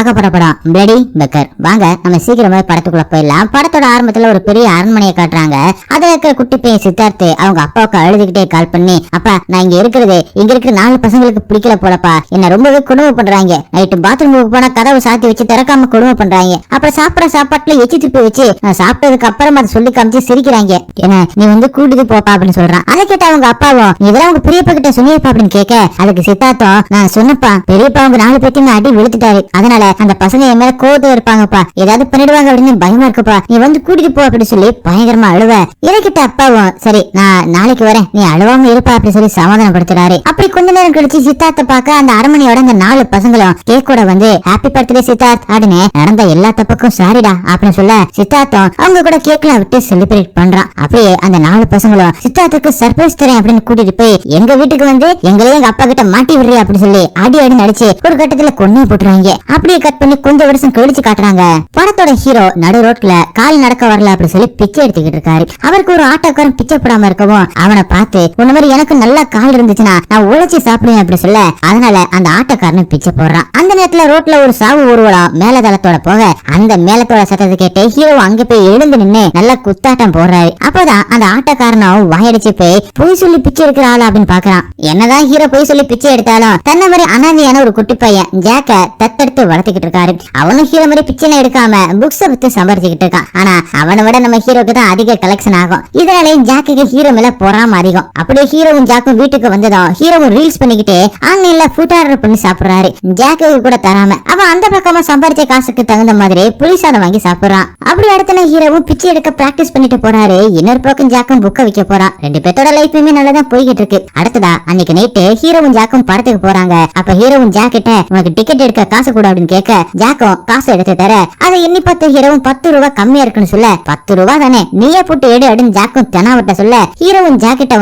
படம் bloody beggar. வாங்க நம்ம சீக்கிரமா படத்துக்குள்ள போயிடலாம். படத்தோட ஆரம்பத்துல ஒரு பெரிய அரண்மனையை காட்டுறாங்க. அதுல இருக்கிற குட்டி பையன் சித்தார்த்து அவங்க அப்பாவுக்கு அழுதுகிட்டே கால் பண்ணி, அப்பா நான் இங்க இருக்கிறது இங்க இருக்கிற 4 பசங்களுக்கு பிடிக்கல போலப்பா, என்ன ரொம்பவே கொடுமை பண்றாங்க. நைட்டு பாத்ரூமுக்கு போனா கதவை சாத்தி வச்சு திறக்காம கொடுமை பண்றாங்க. அப்புறம் சாப்பிட சாப்பாட்டுல எச்சி துப்பி வச்சு நான் சாப்பிட்டதுக்கு அப்புறம் அதை சொல்லி காமிச்சு சிரிக்கிறாங்க. என்ன நீ கூட்டிட்டு போப்பா அப்படின்னு சொல்றான். அதை கேட்ட அவங்க அப்பாவும் இதெல்லாம் உங்க பெரியப்பா கிட்ட சொன்னியப்பா அப்படின்னு கேட்க, அதுக்கு சித்தார்த்தம் நான் சொன்னப்பா பெரியப்பா அவங்க 4 பேத்தையும் அடி விழுத்துட்டாரு, அதனால அந்த பசங்க என் மேல கோவத்துல இருப்பாங்கப்பா, ஏதாவது பண்ணிடுவாங்க அப்படின்னு பயமா இருக்குப்பா, நீ கூட்டிட்டு போ அப்படின்னு சொல்லி பயங்கரமா அழுவ. இறக்கிட்ட அப்பாவும் சரி நான் நாளைக்கு வரேன், நீ அழுவாம இருப்பா அப்படின்னு சொல்லி சமாதானப்படுத்துறாரு. அப்படி கொஞ்ச நேரம் கழிச்சு சித்தார்த்த பார்க்க அந்த அரண்மனையோட அந்த 4 பசங்களும் கேக்கோட ஹாப்பி பர்த்டே சித்தார்த் அப்படின்னு நடந்த எல்லா தப்புக்கும் சாரிடா அப்படின்னு சொல்ல, சித்தார்த்தம் அவங்க கூட கேக்லாம் விட்டு செலிப்ரேட் பண்றான். அப்படியே அந்த 4 பசங்களும் சித்தார்த்துக்கு சர்ப்ரைஸ் தரேன் அப்படின்னு கூட்டிட்டு போய் எங்க வீட்டுக்கு எங்களையும் எங்க அப்பா கிட்ட மாட்டி விடுறியா அப்படின்னு சொல்லி அடி நடிச்சு ஒரு கட்டத்துல கொன்னே போட்டுருவாங்க. அப்படியே கட் பண்ணி கொஞ்சம் வருஷம் கழிச்சு காட்டுறாங்க. படத்தோட ஹீரோ நடு ரோட்ல கால் நடக்க வரல அப்படின்னு சொல்லி பிச்சை எடுத்துக்கிட்டு இருக்காரு. அவருக்கு ஒரு ஆட்டோக்காரன் பிச்சை போடாம இருக்கவும் அவனை பார்த்து உன்ன மாதிரி எனக்கு நல்ல கால் இருந்துச்சுன்னா நான் உழைச்சி சாப்பிடுவேன் அப்படி சொல்ல, அதனால அந்த ஆட்டோக்காரன் பிச்சை போடுறான். அந்த நேரத்துல ரோட்ல ஒரு சாவு ஊர்வலம் மேலதளத்தோட போக அந்த மேலத்தோட சத்தத்தை கேட்டு ஹீரோ அங்க போய் எழுந்து நின்னு நல்லா குத்தாட்டம் போடுறாரு. அப்பதான் அந்த ஆட்டோக்காரனும் வாயடிச்சு போய் சொல்லி பிச்சை எடுக்கிற ஆளா அப்படின்னு பாக்குறான். என்னதான் ஹீரோ போய் சொல்லி பிச்சை எடுத்தாலும் தன்ன மாதிரி அனாதையான ஒரு குட்டி பையன் ஜாக்க தத்தெடுத்து வளர்த்துக்கிட்டு இருக்காரு. அவனும் ஹீரோ மாதிரி பிச்சை எடுக்காம புக்ஸ வித்து சம்பாதிச்சுக்கிட்டு இருக்கான். ஆனா அவனை விட நம்ம ஹீரோக்கு தான் அதிக கலெக்ஷன் ஆகும். இதனாலே ஜாக்குக்கு ஹீரோ மேல பொறாம அதிகம். அப்படியே ஹீரோவும் ஜாக்கும் வீட்டுக்கு வந்ததும் ஹீரோவும் ரீல்ஸ் பண்ணிக்கிட்டு ஆன்லைன்ல ஃபுட் ஆர்டர் பண்ணி சாப்பிடுறாரு. ஜாக்கு கூட தராம அவன் அந்த பக்கமா சம்பாதிச்ச காசுக்கு தகுந்த மாதிரி புளிசாதம் வாங்கி சாப்பிடுறான். அப்படி அடுத்த ஹீரோவும் பிச்சை எடுக்க பிராக்டிஸ் பண்ணிட்டு போறாரு. இன்னொரு பக்கம் ஜாக்கும் புக்க வைக்க போறான். 2 பேரோட லைஃபுமே நல்லதான் போய்கிட்டு இருக்கு. அடுத்ததா அன்னைக்கு நைட்டு ஹீரோவும் ஜாக்கும் படத்துக்கு போறாங்க. அப்ப ஹீரோவும் ஜாக் கிட்ட உனக்கு டிக்கெட் எடுக்க காசு கூட அப்படின்னு கேட்க, ஜாக்கும் காசு எடுத்து தர அதை எண்ணி பார்த்து ஹீரோவும் 10 ரூபாய் கம்மியா இருக்குன்னு சொல்ல, 10 ரூபாய் தானே நீயே போட்டு எடு அப்படின்னு ஜாக்கும் தெனாவட்ட சொல்ல, ஹீரோவும் ஜாக்கிட்ட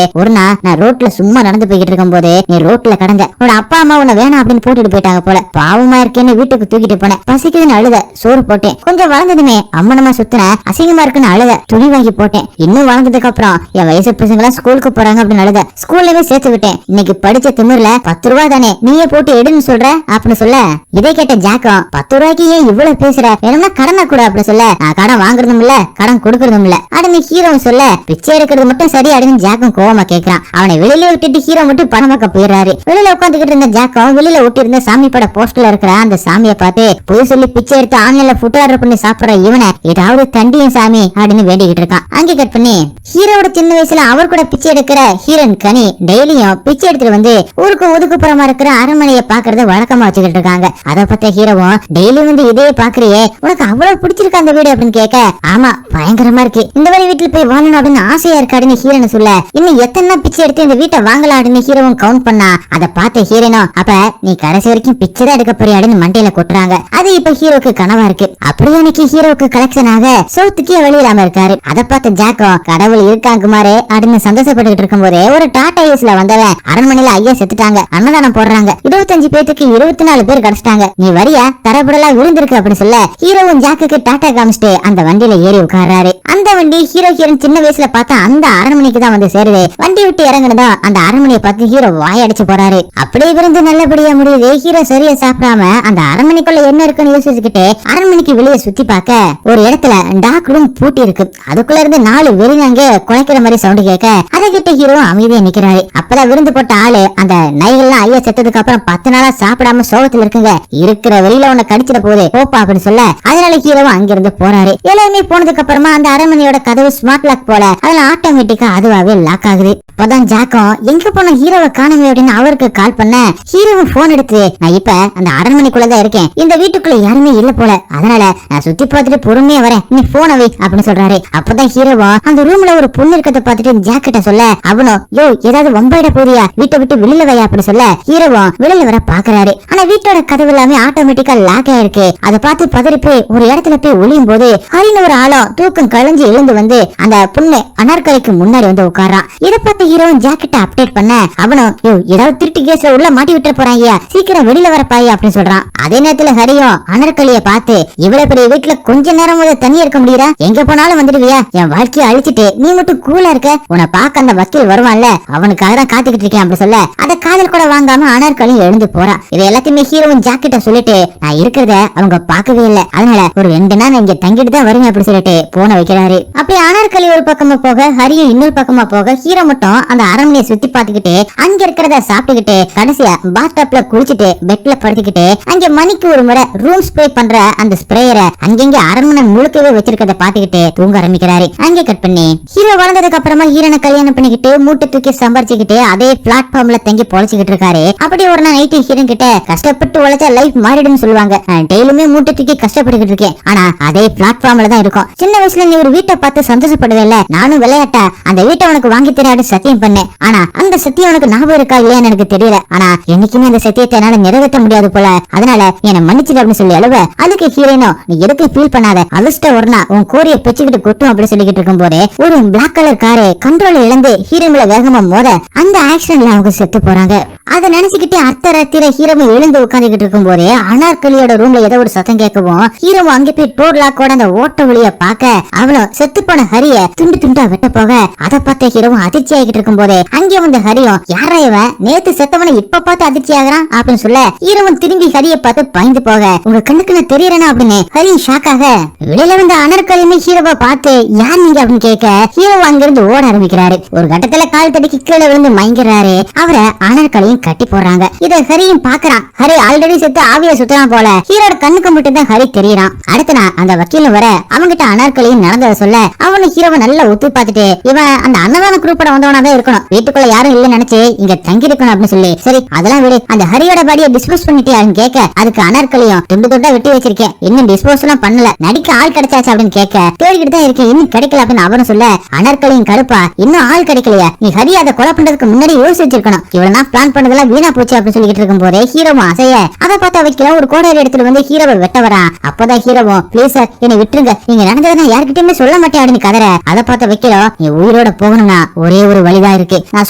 ஒரு நாள் நான் ரோட்ல சும்மா நடந்து போய்கிட்டு இருக்கும் போது நீ ரோட்ல கடந்த உன்னோட அப்பா அம்மா உன்னை வேணாம் அப்படின்னு போட்டுட்டு போயிட்டாங்க போல, பாவமா இருக்கேன்னு வீட்டுக்கு தூக்கிட்டு போனேன், பசிக்குதுன்னு அழுத சோறு போட்டேன், கொஞ்சம் வளர்ந்ததுமே அம்மனமா சுத்தின அசிங்கமா இருக்குன்னு அழுத துணி வாங்கி போட்டேன், இன்னும் வளர்ந்ததுக்கு அப்புறம் என் வயசு பசங்க எல்லாம் ஸ்கூலுக்கு போறாங்க அப்படின்னு அழுத ஸ்கூல்லவே சேர்த்து விட்டேன், இன்னைக்கு படிச்ச திமிர்ல 10 ரூபாய் தானே நீயே போட்டு எடுன்னு சொல்ற அப்படின்னு சொல்ல, இதை கேட்ட ஜாக்கும் 10 ரூபாய்க்கு ஏன் இவ்வளவு பேசுற, வேணும்னா கடனை கூட அப்படி சொல்ல, நான் கடன் வாங்குறதும் இல்ல கடன் கொடுக்கறதும் இல்ல அப்படின்னு ஹீரோ சொல்ல, பிச்சை எடுக்கிறது மட்டும் சரி அப்படின்னு ஜாக்கும் கோவமா கேட்கிறான். அவனை வெளியில விட்டுட்டு ஹீரோ மட்டும் பணம் பார்க்க போயிடுறாரு. வெளியில உட்காந்துக்கிட்டு இருந்த ஜாக்கும் வெளியில ஒட்டி இருந்த சாமி பட போஸ்டர்ல இருக்கிற அந்த சாமியை பார்த்து போய் சொல்லி பிச்சை எடுத்து ஆன்லைன்ல ஃபுட் ஆர்டர் பண்ணி சாப்பிடுற இவனை ஏதாவது தண்டியும் சாமி அப்படின்னு வேண்டிக்கிட்டு இருக்கான். அங்கே கட் பண்ணி ஹீரோட சின்ன வயசுல அவர் கூட பிச்சை எடுக்கிற ஹீரோயின் கனி டெய்லியும் பிச்சை எடுத்துட்டு ஊருக்கு ஒதுக்குப்புறமா இருக்கிற அரண்மனையை பாக்குறத வழக்கமா வச்சுக்கிட்டு இருக்காங்க. அதை பத்த ஹீரோவும் டெய்லி இதே பாக்குறியே உனக்கு அவ்வளவு பிடிச்சிருக்கு அந்த வீடு அப்படின்னு கேட்க, ஆமா பயங்கரமா இருக்கு, இந்த மாதிரி வீட்டுல போய் வாழணும் அப்படின்னு ஆசையா இருக்காடுன்னு ஹீரோன்னு சொல்ல, இன்னும் எத்தனை பிச்சை எடுத்து இந்த வீட்டை வாங்கலாம் அப்படின்னு ஹீரோவும் கவுண்ட் பண்ணா, அதை பார்த்த ஹீரோனும் அப்ப நீ கடைசி வரைக்கும் பிச்சை தான் எடுக்க போறியாடுன்னு மண்டையில கொட்டுறாங்க. அது இப்ப ஹீரோக்கு கனவா இருக்கு. அப்படியே அன்னைக்கு ஹீரோக்கு கலெக்ஷன் ஆக சோத்துக்கே வழி இல்லாம இருக்காரு. அதை பார்த்த ஜாக்கும் கடவுள் இருக்காங்க குமாரே அப்படின்னு சந்தோஷப்பட்டு இருக்கும் போதே ஒரு டாடா ஏஸ்ல வந்தவன் அரண்மனையில ஐயா செத்துட்டாங்க, அன்னதானம் போடுறாங்க, 25 பேருக்கு 24 பேர் கிடைச்சிட்டாங்க, நீ வரியா தரப்படலாம் விழுந்திருக்கு அப்படின்னு சொல்ல, ஹீரோவும் ஜாக்குக்கு டாடா காமிச்சிட்டு அந்த வண்டியில ஏறி உட்கார்றாரு. அந்த வண்டி ஹீரோ ஹீரோயின் சின்ன வயசுல பார்த்தா அந்த அரண்மனைக்கு தான் சேருது. வண்டி விட்டு இறங்குனதும் அந்த அரண்மனையை பார்த்து ஹீரோ வாயடிச்சு போறாரு. அப்படியே விருந்து நல்லபடியா முடியுது. ஹீரோ சரியா சாப்பிடாம அந்த அரண்மனைக்குள்ள என்ன இருக்குன்னு யோசிச்சுக்கிட்டு அரண்மனைக்கு வெளியே சுத்தி பார்க்க ஒரு இடத்துல டாக் ரூம் பூட்டி இருக்கு. அதுக்குள்ள இருந்து 4 வெறினாங்க குலைக்கிற மாதிரி சவுண்ட் கேட்க, அதை கிட்ட ஹீரோ அமைதியா நிக்கிறாரு. அப்பதான் விருந்து போட்ட ஆளு அந்த நைகள்லாம் ஐயா செத்ததுக்கு அப்புறம் 10 நாளா சாப்பிடாம சோகத்துல இருக்குங்க, இருக்கிற வெளியில உன்னை கடிச்சிட போகுது போப்பா அப்படின்னு சொல்ல, அதனால ஹீரோவும் அங்கிருந்து போறாரு. எல்லாருமே போனதுக்கு அப்புறமா அந்த அரண்மனையோட கதவு ஸ்மார்ட் லாக் போல அதுல ஆட்டோமேட்டிக்கா அதுவாவே லாக் ஆகுது. அப்பதான் ஜாக்கும் எங்க போன ஹீரோவை காணுமே அப்படின்னு அவருக்கு கால் பண்ண, ஹீரோவும் போன் எடுத்து நான் இப்ப அந்த அரண்மனைக்குள்ளதான் இருக்கேன், இந்த வீட்டுக்குள்ள யாருமே இல்ல போல, அதனால நான் சுத்தி பார்த்துட்டு பொறுமையா வரேன், நீ போன வை அப்படின்னு சொல்றாரு. அப்பதான் ஹீரோவும் அந்த ரூம்ல ஒரு பொண்ணு இருக்கிறத பார்த்துட்டு ஜாக் கிட்ட சொல்ல, அவனும் யோ ஏதாவது வம்பாயிட போறியா வீட்டை விட்டு வெளியில வையா அப்படின்னு சொல்ல, ஹீரோவும் வெளியில வர பாக்குறாரு. ஆனா வீட்டோட கதவு எல்லாமே ஆட்டோமேட்டிக்கா லாக் ஆயிருக்கு. அதை பார்த்து பதறி போய் ஒரு இடத்துல போய் ஒளியும் போது ஹரின்னு ஒரு ஆளும் தூக்கம் களைஞ்சு எழுந்து அந்த பொண்ணு அனார்கலிக்கு முன்னாடி உட்காரான். இதை பார்த்து ஹீரோவும் ஜாக்கெட்ட அப்டேட் பண்ண, அவனும் ஏதாவது திருட்டு கேஸ்ல உள்ள மாட்டி விட்டு போறாங்க, சீக்கிரம் வெளியில வரப்பாய் அப்படின்னு சொல்றான். அதே நேரத்துல ஹரியும் அனார்கலிய பார்த்து இவ்வளவு பெரிய வீட்டுல கொஞ்ச நேரம் தனியா இருக்க முடியல, எங்க போனாலும் வந்துடுவியா, என் வாழ்க்கையை அழிச்சிட்டு நீ மட்டும் கூலா இருக்க, உன்னை பார்க்க அந்த வக்கீல் வருவான்ல அவனுக்காக தான் காத்துக்கிட்டு இருக்கேன் அப்படி சொல்ல, அதை காதல் கூட வாங்காம அனார்கலி எழுந்து போறான். இது எல்லாத்தையுமே ஹீரோவும் ஜாக்கெட்ட சொல்லிட்டு சொல்லிட்டு நான் இருக்கிறத அவங்க பார்க்கவே இல்ல, அதனால ஒரு 2 நாள் இங்க தங்கிட்டு தான் வருவேன் அப்படி சொல்லிட்டு போன வைக்கிறாரு. அப்படி அனார்கலி ஒரு பக்கமா போக ஹரியும் இன்னொரு பக்கமா போக ஹீரோ மட்டும் அந்த அரண்மனையை சுத்தி பாத்துக்கிட்டு அங்க இருக்கிறத சாப்பிட்டுக்கிட்டு கடைசியா பாத்டப்ல குளிச்சுட்டு பெட்ல படுத்துக்கிட்டு அங்க மணிக்கு ஒரு முறை ரூம் ஸ்ப்ரே பண்ற அந்த ஸ்ப்ரேயரை அங்கங்க அரண்மனை முழுக்கவே வச்சிருக்கத பாத்துக்கிட்டு தூங்க ஆரம்பிக்கிறாரு. அங்கே கட் பண்ணி ஹீரோ வளர்ந்ததுக்கு அப்புறமா ஹீரோனை கல்யாணம் பண்ணிக்கிட்டு மூட்டை தூக்கி சம்பாரிச்சுக்கிட்டு அதே பிளாட்ஃபார்ம்ல தங்கி பொழைச்சிக்கிட்டு இருக்காரு. அப்படி ஒரு நாள் நைட்டு ஹீரோ கிட்ட கஷ்டப்பட்டு உழைச்சா லைஃப் மாறிடும் சொல்லுவாங்க, டெய்லியுமே மூட்டை தூக்கி கஷ்டப்பட்டுக்கிட்டு இருக்கேன், ஆனா அதே பிளாட்ஃபார்ம்ல தான் இருக்கும். சின்ன வயசுல நீ ஒரு வீட்டை பார்த்து சந்தோஷப்படுவேல, நானும் விளையாட்டா அந்த வீட்டை உனக்கு வாங்கி தராடு சத்தியம் பண்ணேன், ஆனா அந்த சத்தியம் உனக்கு ஞாபகம் இருக்கா இல்லையான்னு எனக்கு தெரியல, ஆனா என்னைக்குமே அந்த சத்தியத்தை என்னால நிறைவேற்ற முடியாது போல, அதனால என்ன மன்னிச்சிடு அப்படின்னு சொல்லி அழுவ. அதுக்கு ஹீரோனோ நீ எதுக்கு ஃபீல் பண்ணாத, அதிர்ஷ்ட ஒரு நாள் உன் கோரிய பெச்சுக்கிட்டு கொட்டும் அப்படின்னு சொல்லிக்கிட்டு இருக்கும் போதே ஒரு பிளாக் கலர் காரு கண்ட்ரோல் இழந்து ஹீரோ மேல வேகமா மோத அந்த ஆக்சிடென்ட்ல அவங்க செத்து போறாங்க. அதை நினைச்சுக்கிட்டு அர்த்தராத்திர ஹீரோவை எழுந்து உட்காந்துக்கிட்டு இருக்கும் போதே அனார்கலியோட ரூம்ல ஏதோ ஒரு சத்தம் கேட்கவும் ஹீரோவும் அங்க போய் டோர் லாக்கோட அந்த ஓட்ட வழிய பாக்க அவளும் செத்து போன ஹரிய துண்டு துண்டா வெட்ட போக அதை பார்த்த ஹீரோவும் அதிர்ச்சி ஆகிட்டு இருக்கும் போதே அங்கே வந்த ஹரியும் யாரா இவன் நேத்து செத்தவனை இப்ப பார்த்து அதிர்ச்சி ஆகிறான் அப்படின்னு சொல்ல ஹீரோவும் திரும்பி ஹரிய பார்த்து பயந்து போக உங்க கண்ணுக்கு நான் தெரியறேனா அப்படின்னு ஹரி ஷாக் ஆக வெளியில வந்த அனார்கலியுமே ஹீரோவை பார்த்து யார் நீங்க அப்படின்னு கேட்க ஹீரோ அங்கிருந்து ஓட ஆரம்பிக்கிறாரு. ஒரு கட்டத்துல கால் தடிக்கு கீழே விழுந்து மயங்கிறாரு. அவரை அனார்கலியும் கட்டி போடுறாங்க. இத ஹரியும் பாக்குறான். ஹரி ஆல்ரெடி செத்து ஆவிய சுத்தலாம் போல ஹீரோட கண்ணுக்கு மட்டும் தான் ஹரி தெரியறான். அடுத்த நாள் அந்த வக்கீல வர அவங்கிட்ட அனார்கலியும் நடந்ததை சொல்ல அவனு ஹீரோவை நல்லா ஒத்து பார்த்துட்டு இவன் அந்த அன்னதான குரூப்போட வந்தவனாதான் இருக்கணும், வீட்டுக்குள்ள யாரும் இல்ல நினைச்சு இங்க தங்கி இருக்கணும் அப்படின்னு சொல்லி சரி அதெல்லாம் விடு, அந்த ஹரியோட பாடியை டிஸ்போஸ் பண்ணிட்டியான்னு கேட்க அதுக்கு அனார்கலியும் துண்டு துண்டா வெட்டி வச்சிருக்கேன், இன்னும் டிஸ்போஸ் எல்லாம் பண்ணல, நடிக்க ஆள் கிடைச்சாச்சு அப்படின்னு கேட்க தேடிக்கிட்டு தான் இருக்கேன், இன்னும் கிடைக்கல அப்படின்னு அவனும் சொல்ல அனார்கலியும் கருப்பா இன்னும் ஆள் கிடைக்கலையா, நீ ஹரி அதை கொலை பண்றதுக்கு முன்னாடி யோசிச்சிருக்கணும், இவ்வளவு நான் பிளான் பண்ணதெல்லாம் வீணா போச்சு அப்படின்னு சொல்லிட்டு இருக்கும் போதே ஹீரோவும் அசைய அதை பார்த்தா வைக்கல ஒரு கோடாரி எடுத்துட்டு வந்து ஹீரோவை வெட்ட வரான். அப்பதான் ஹீரோவும் ப்ளீஸ் சார் என்னை விட்டுருங்க, நீங்க நடந்ததை நான் யாருக்கிட்டயுமே சொல்ல மாட்டேன் அப்படின்னு கதற. அதை பார்த்த வைக்கல நீ உயிரோட போகணும்னா ஒரே ஒரு வழிதான் இருக்கு, நான்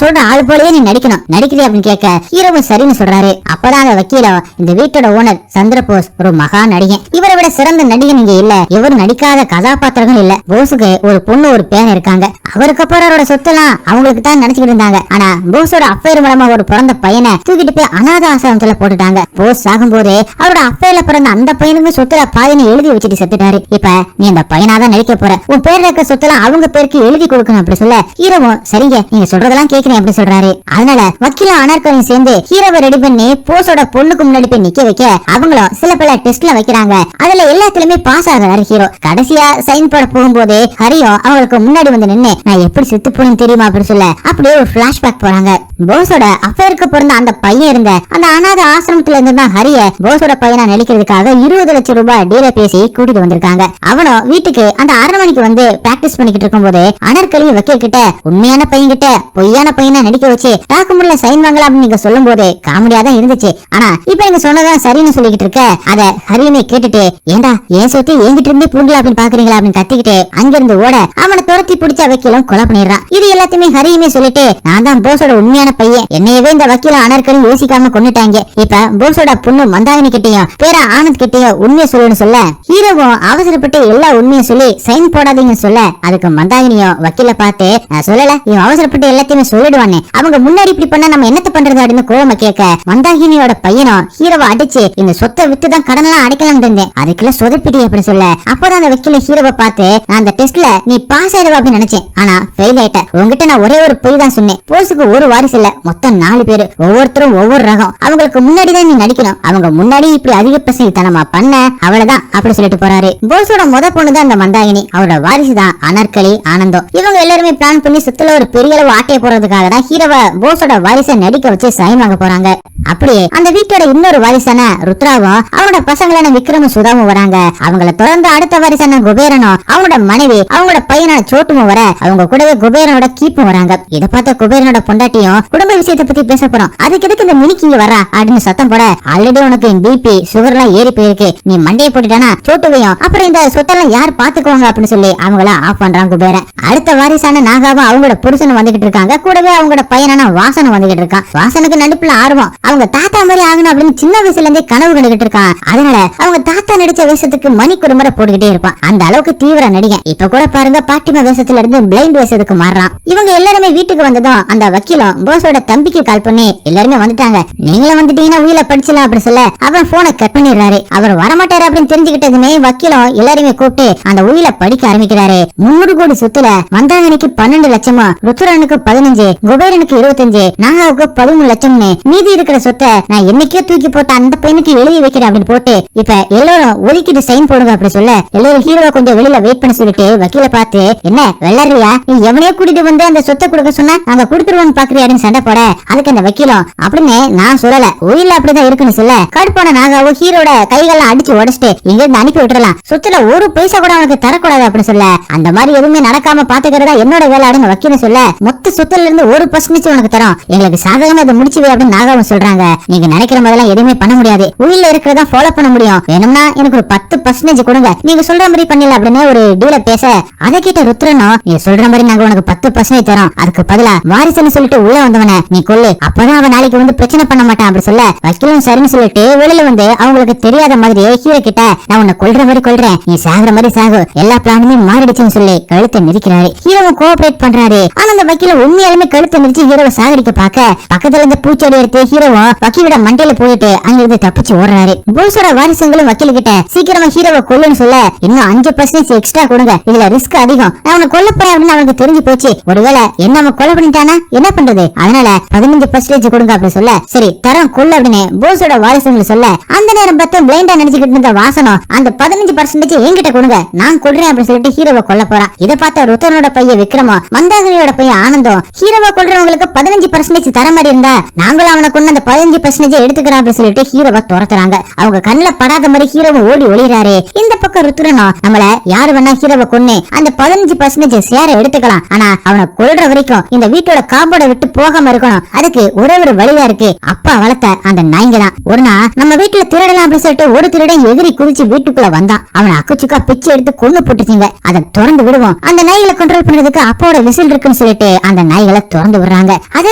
சொல்ற ஆள் போலயே நீ நடிக்கணும், நடிக்கிறே அப்படின்னு கேட்க ஹீரோவும் சரின்னு சொல்றாரு. அப்பதான் அந்த வக்கீல இந்த வீட்டோட ஓனர் சந்திரபோஸ் ஒரு மகா நடிகன், இவரை விட சிறந்த நடிகன் இங்க இல்ல, இவரு நடிக்காத கதாபாத்திரங்கள் இல்ல, போஸுக்கு ஒரு பொண்ணு ஒரு பேன் இருக்காங்க, அவருக்கு அப்புறம் அவரோட சொத்தெல்லாம் அவங்களுக்கு தான் நினைச்சுக்கிட்டு இருந்தாங்க, ஆனா போஸோட அஃபேர் மூலமா ஒரு பிறந்த பையனை தூக்கிட்டு போய் அனாத ஆசிரமத்துல போட்டுட்டாங்க. போஸ் சாகும் போது அவரோட அஃபேர்ல பிறந்த அந்த பையனுக்கு சொத்துல பாதினை எழுதி வச்சுட்டு செத்துட்டாரு. இப்ப நீ அந்த பையனாதான் நடிக்க போற, உன் பேர் இருக்க சொத்தெல்லாம் அவங்க பேருக்கு எழுதி கொடுக்கணும் அப்படி சொல்ல ஹீரோவும் சரிங்க நீங்க சொல்றதெல்லாம் கேட்கிறேன் அப்படி சொல்றாரு. அதனால வக்கீல அனார்கலியும் சேர்ந்து ஹீரோவை ரெடி பண்ணி போஸோட பொண்ணுக்கு முன்னாடி போய் நிக்க வைக்க அவங்களும் சில பல டெஸ்ட்ல வைக்கிறாங்க. அதுல எல்லாத்துலயுமே பாஸ் ஆகிறாரு ஹீரோ. கடைசியா சைன் போட போகும்போது ஹரியும் அவங்களுக்கு முன்னாடி வந்து நின்னு நான் எப்படி செத்து போனேன்னு தெரியுமா அப்படின்னு சொல்ல அப்படியே ஒரு பிளாஷ்பேக் போறாங்க. போஸோட அஃபேருக்கு பிறந்த அந்த பையன் இருந்த அந்த அனாத ஆசிரமத்துல இருந்து தான் ஹரிய போஸோட பையனா நடிக்கிறதுக்காக 20 லட்சம் ரூபாய் டீல பேசி கூட்டிட்டு வந்திருக்காங்க. அவனும் வீட்டுக்கு அந்த அரண்மனைக்கு வந்து பிராக்டிஸ் பண்ணிக்கிட்டு இருக்கும் போது அனார்கலி வக்கீல் கிட்ட உண்மையான பையன் கிட்ட பொய்யான பையனா நடிக்க வச்சு டாக்குமெண்ட்ல சைன் வாங்கலாம் அப்படின்னு நீங்க சொல்லும் போது காமெடியா தான் இருந்துச்சு, ஆனா இப்ப நீங்க சொன்னதான் சரின்னு சொல்லிக்கிட்டு இருக்க அத ஹரியுமே கேட்டுட்டு ஏண்டா ஏன் சொத்து என்கிட்ட இருந்தே புடுங்கலாம் அப்படின்னு பாக்குறீங்களா அப்படின்னு கத்திக்கிட்டு அங்கிருந்து ஓட அவனை துரத்தி பிடிச்ச வக்கீலும் கொலை பண்ணிடுறான். இது எல்லாத்தையுமே ஹரியுமே சொல்லிட்டு நான் தான் போஸோட உண்மையான பையன், என்னையவே இந்த வக்கீல அனார்கலி யோசிக்காம கொண்டுட்டாங்க, இப்ப போஸோட பொண்ணு மந்தாகினி கிட்டையும் பேர ஆனந்த் கிட்டையும் உண்மையை சொல்லுன்னு சொல்ல ஹீரோவும் அவசரப்பட்டு எல்லா உண்மையை சொல்லி சைன் போடாதீங்கன்னு சொல்ல அதுக்கு மந்தாகினியும் வக்கீல பார்த்து நான் சொல்லல இவன் அவசரப்பட்டு எல்லாத்தையுமே சொல்லிடுவானே, அவங்க முன்னாடி இப்படி பண்ணா நம்ம என்னத்த பண்றது அப்படின்னு கோவமா கேட்க மந்தாகினியோட பையனும் ஹீரோவை அடிச்சு இந்த சொத்தை வித்துதான் கடன் எல்லாம் அடைக்கலாம் இருந்தேன் அதுக்குள்ள சொதப்பிடி அப்படின்னு சொல்ல அப்பதான் அந்த வக்கீல ஹீரோவை பார்த்து நான் அந்த டெஸ்ட்ல நீ பாஸ் ஆயிடுவா அப்படின்னு நினைச்சேன், ஆனா ஃபெயில் ஆயிட்ட, உங்ககிட்ட நான் ஒரே ஒரு பொய் தான் சொன்னேன், போஸுக்கு ஒரு வாரிசு இல்ல மொத்தம் 4 பேரு, ஒவ்வொருத்தரும் ஒவ்வொரு ரகம், அவங்களுக்கு முன்னாடிதான் நீ நடிக்கணும், அவங்க முன்னாடி இப்படி அதிக பிரசங்கித்தனமா பண்ண அவ்வளவுதான் அப்படி சொல்லிட்டு போறாரு. போஸோட முத பொண்ணுதான் அந்த மந்தாகினி, அவரோட வாரிசு தான் அனார்கலி ஆனந்தம். இவங்க எல்லாருமே பிளான் பண்ணி சுத்துல ஒரு பெரிய அளவு ஆட்டைய போறதுக்காக தான் ஹீரோவை போஸோட வாரிசை நடிக்க வச்சு சைன் வாங்க போறாங்க. அப்படியே அந்த வீட்டோட இன்னொரு வாரிசான ருத்ராவும் அவனோட பசங்களான விக்ரமும் சுதாவும் வராங்க. அவங்கள தொடர்ந்து அடுத்த வாரிசான குபேரனும் அவனோட மனைவி அவங்களோட பையனான சோட்டுமும் வர அவங்க கூடவே குபேரனோட கீப்பும் வராங்க. இதை பார்த்த குபேரனோட பொண்டாட்டியும் குடும்ப விஷயத்தை பத்தி பேச போறோம், அதுக்கு எதுக்கு இந்த மினிக்கு இங்க வரா அப்படின்னு சத்தம் போட ஆல்ரெடி உனக்கு பிபி சுகர் எல்லாம் ஏறி போயிருக்கு, நீ மண்டையை போட்டுட்டானா சோட்டுவையும் அப்புறம் இந்த சொத்தெல்லாம் யார் பாத்துக்குவாங்க அப்படின்னு சொல்லி அவங்கள ஆஃப் பண்றாங்க குபேரன். அடுத்த வாரிசான நாகாவும் அவங்களோட புருஷனும் வந்துகிட்டு இருக்காங்க, கூடவே அவங்களோட பையனான வாசனும் வந்துகிட்டு இருக்கான். வாசனுக்கு நடிப்புல ஆர்வம், அவங்க தாத்தா மாதிரி ஆகணும் அப்படின்னு சின்ன வயசுல இருந்தே கனவு கண்டுகிட்டு இருக்கான். அதனால அவங்க தாத்தா நடிச்ச வேஷத்துக்கு மணிக்கு ஒரு முறை போட்டுக்கிட்டே இருப்பான். அந்த அளவுக்கு தீவிர நடிகை. இப்ப கூட பாருங்க பாட்டிமா வேஷத்துல இருந்து பிளைண்ட் வேஷத்துக்கு மாறான். இவங்க எல்லாருமே வீட்டுக்கு வந்ததும் அந்த வக்கீலும் போஸோட தம்பிக்கு கால் பண்ணி எல்லாருமே வந்துட்டாங்க, நீங்களும் வந்துட்டீங்கன்னா உயில படிச்சலாம் அப்படின்னு சொல்ல அவன் போனை கட் பண்ணிடுறாரு. அவர் வரமாட்டாரு அப்படின்னு தெரிஞ்சுக்கிட்டதுமே வக்கீலும் எல்லாருமே கூப்பிட்டு அந்த உயில படிக்க ஆரம்பிக்கிறாரு. 300 கோடி சொத்துல மந்தாங்கனிக்கு 12 லட்சமா, ருத்துரனுக்கு 15, குபேரனுக்கு 25, நாகாவுக்கு 13 லட்சம்னு மீதி இருக்கிற சொத்தை நான் என்னைக்கே தூக்கி போட்ட அந்த பையனுக்கு எழுதி வைக்கிறேன் அப்படின்னு போட்டு இப்ப எல்லாரும் ஒதுக்கிட்டு சைன் போடுங்க அப்படி சொல்ல எல்லாரும் ஹீரோவை கொஞ்சம் வெளியில வெயிட் பண்ண சொல்லிட்டு வக்கீல பார்த்து, என்ன வெள்ளறியா நீ எவனையோ கூட்டிட்டு வந்து அந்த சொத்தை கொடுக்க சொன்னா நாங்க கொடுத்துருவோம்னு பாக்குறியான்னு சண்டை போட அதுக்கு அந்த வக்கீலும் அப்படின்னு நான் சொல்லல, உயில அப்படிதான் இருக்குன்னு சொல்ல கடுப்பான நாகாவும் ஹீரோட கைகள்லாம் அடிச்சு உடச்சிட்டு இங்க இருந்து அனுப்பி விட்டுறலாம், சொத்துல ஒரு பைசா கூட அவனுக்கு தரக்கூடாது அப்படின்னு சொல்ல அந்த மாதிரி எதுவுமே நடக்காம பாத்துக்கிறதா என்னோட வேலை அப்படின்னு வக்கீல சொல்ல மொத்த சொத்துல இருந்து 1% உனக்கு தரோம், எங்களுக்கு சாதகமா அதை முடிச்சுவே அப்படின்னு நாகாவும் சொல்றாங்க. நீங்க நினைக்கிற மாதிரிலாம் எதுவுமே பண்ண முடியாது, உயில இருக்கிறதா ஃபாலோ பண்ண முடியும், வேணும்னா எனக்கு ஒரு 10% கொடுங்க, நீங்க சொல்ற மாதிரி பண்ணல அப்படின்னு ஒரு டீல பேச அதை கேட்ட ருத்ரனும் நீ சொல்ற மாதிரி நாங்க உனக்கு 10% தரோம், அதுக்கு பதிலா வாரிசுன்னு சொல்லிட்டு உள்ள வந்தவன நீ கொல்லு, அப்பதான் அவன் நாளைக்கு வந்து பிரச்சனை பண்ண மாட்டான் அப்படி சொல்ல வக்கீலும் சரின்னு சொல்லிட்டு வெளியில வந்து அவங்களுக்கு தெரியாத மாதிரியே ஹீரோ கிட்ட நான் உன்னை கொல்ற மாதிரி கொல்றேன், நீ சாகுற மாதிரி சாகு, எல்லா பிளானுமே மாறிடுச்சுன்னு சொல்லி கழுத்தை நெரிக்கிறாரு. ஹீரோவும் கோஆபரேட் பண்றாரு. ஆனா அந்த வக்கீல உண்மையாலுமே கழுத்தை நெரிச்சு ஹீரோவை சாகடிக்க பார்க்க பக்கத்துல இருந்து பூச்செடி எடுத்து ஹீரோவும் வக்கீலோட மண்டையில போயிட்டு அங்கிருந்து தப்பிச்சு ஓடுறாரு. போஸோட வாரிசுங்களும் வக்கீல் கிட்ட சீக்கிரமா ஹீரோவை கொல்லுன்னு சொல்ல இன்னும் 5% எக்ஸ்ட்ரா கொடுங்க, இதுல ரிஸ்க் அதிகம், நான் அவனை கொல்ல போறேன் அப்படின்னு அவனுக்கு தெரிஞ்சு போச்சு, ஒருவேளை என்ன அவன் கொலை பண்ணிட்டானா என்ன பண்றது, அதனால 15% கொடுங்க அப்படின்னு சொல்ல சரி தரம் கொல்ல அப்படின்னு போஸோட வாரிசுகள் சொல்ல அந்த நேரம் பார்த்து பிளைண்டா நினைச்சுக்கிட்டு இருந்த வாசனம் அந்த 15% என்கிட்ட கொடுங்க நான் கொல்றேன் அப்படின்னு சொல்லிட்டு ஹீரோவை கொல்ல போறான். இதை பார்த்த ருத்தனோட பையன் விக்ரமோ மந்தாகினியோட பையன் ஆனந்தம் ஹீரோவை கொல்றவங்களுக்கு 15% தர மாதிரி இருந்தா நாங்களும் அவனை கொண்டு அந்த 15% எடுத்துக்கிறோம் அப்படின்னு சொல்லிட்டு ஹீரோவை துரத்துறாங்க. அவங்க கண்ணுல படாத மாதிரி ஹீரோவை ஓடி ஒளிறாரு. இந்த பக்கம் ருத்ரனோ நம்மள யாரு வேணா ஹீரோவை கொன்னு அந்த 15% ஷேரை எடுத்துக்கலாம், ஆனா அவனை கொல்ற வரைக்கும் இந்த வீட்டோட காம்போட விட்டு போகாம இருக்கணும், அதுக்கு ஒரே ஒரு வழியா இருக்கு, அப்பா வளர்த்த அந்த நாய்ங்க தான். ஒரு நாள் நம்ம வீட்டுல திருடலாம் அப்படின்னு சொல்லிட்டு ஒரு திருடன் எதிரி குதிச்சு வீட்டுக்குள்ள வந்தான், அவனை அக்குச்சுக்கா பிச்சு எடுத்து கொண்டு போட்டுச்சிங்க, அதை திறந்து விடுவோம், அந்த நாய்களை கண்ட்ரோல் பண்றதுக்கு அப்பாவோட விசில் இருக்குன்னு சொல்லிட்டு அந்த நாய்களை திறந்து விடுறாங்க. அதே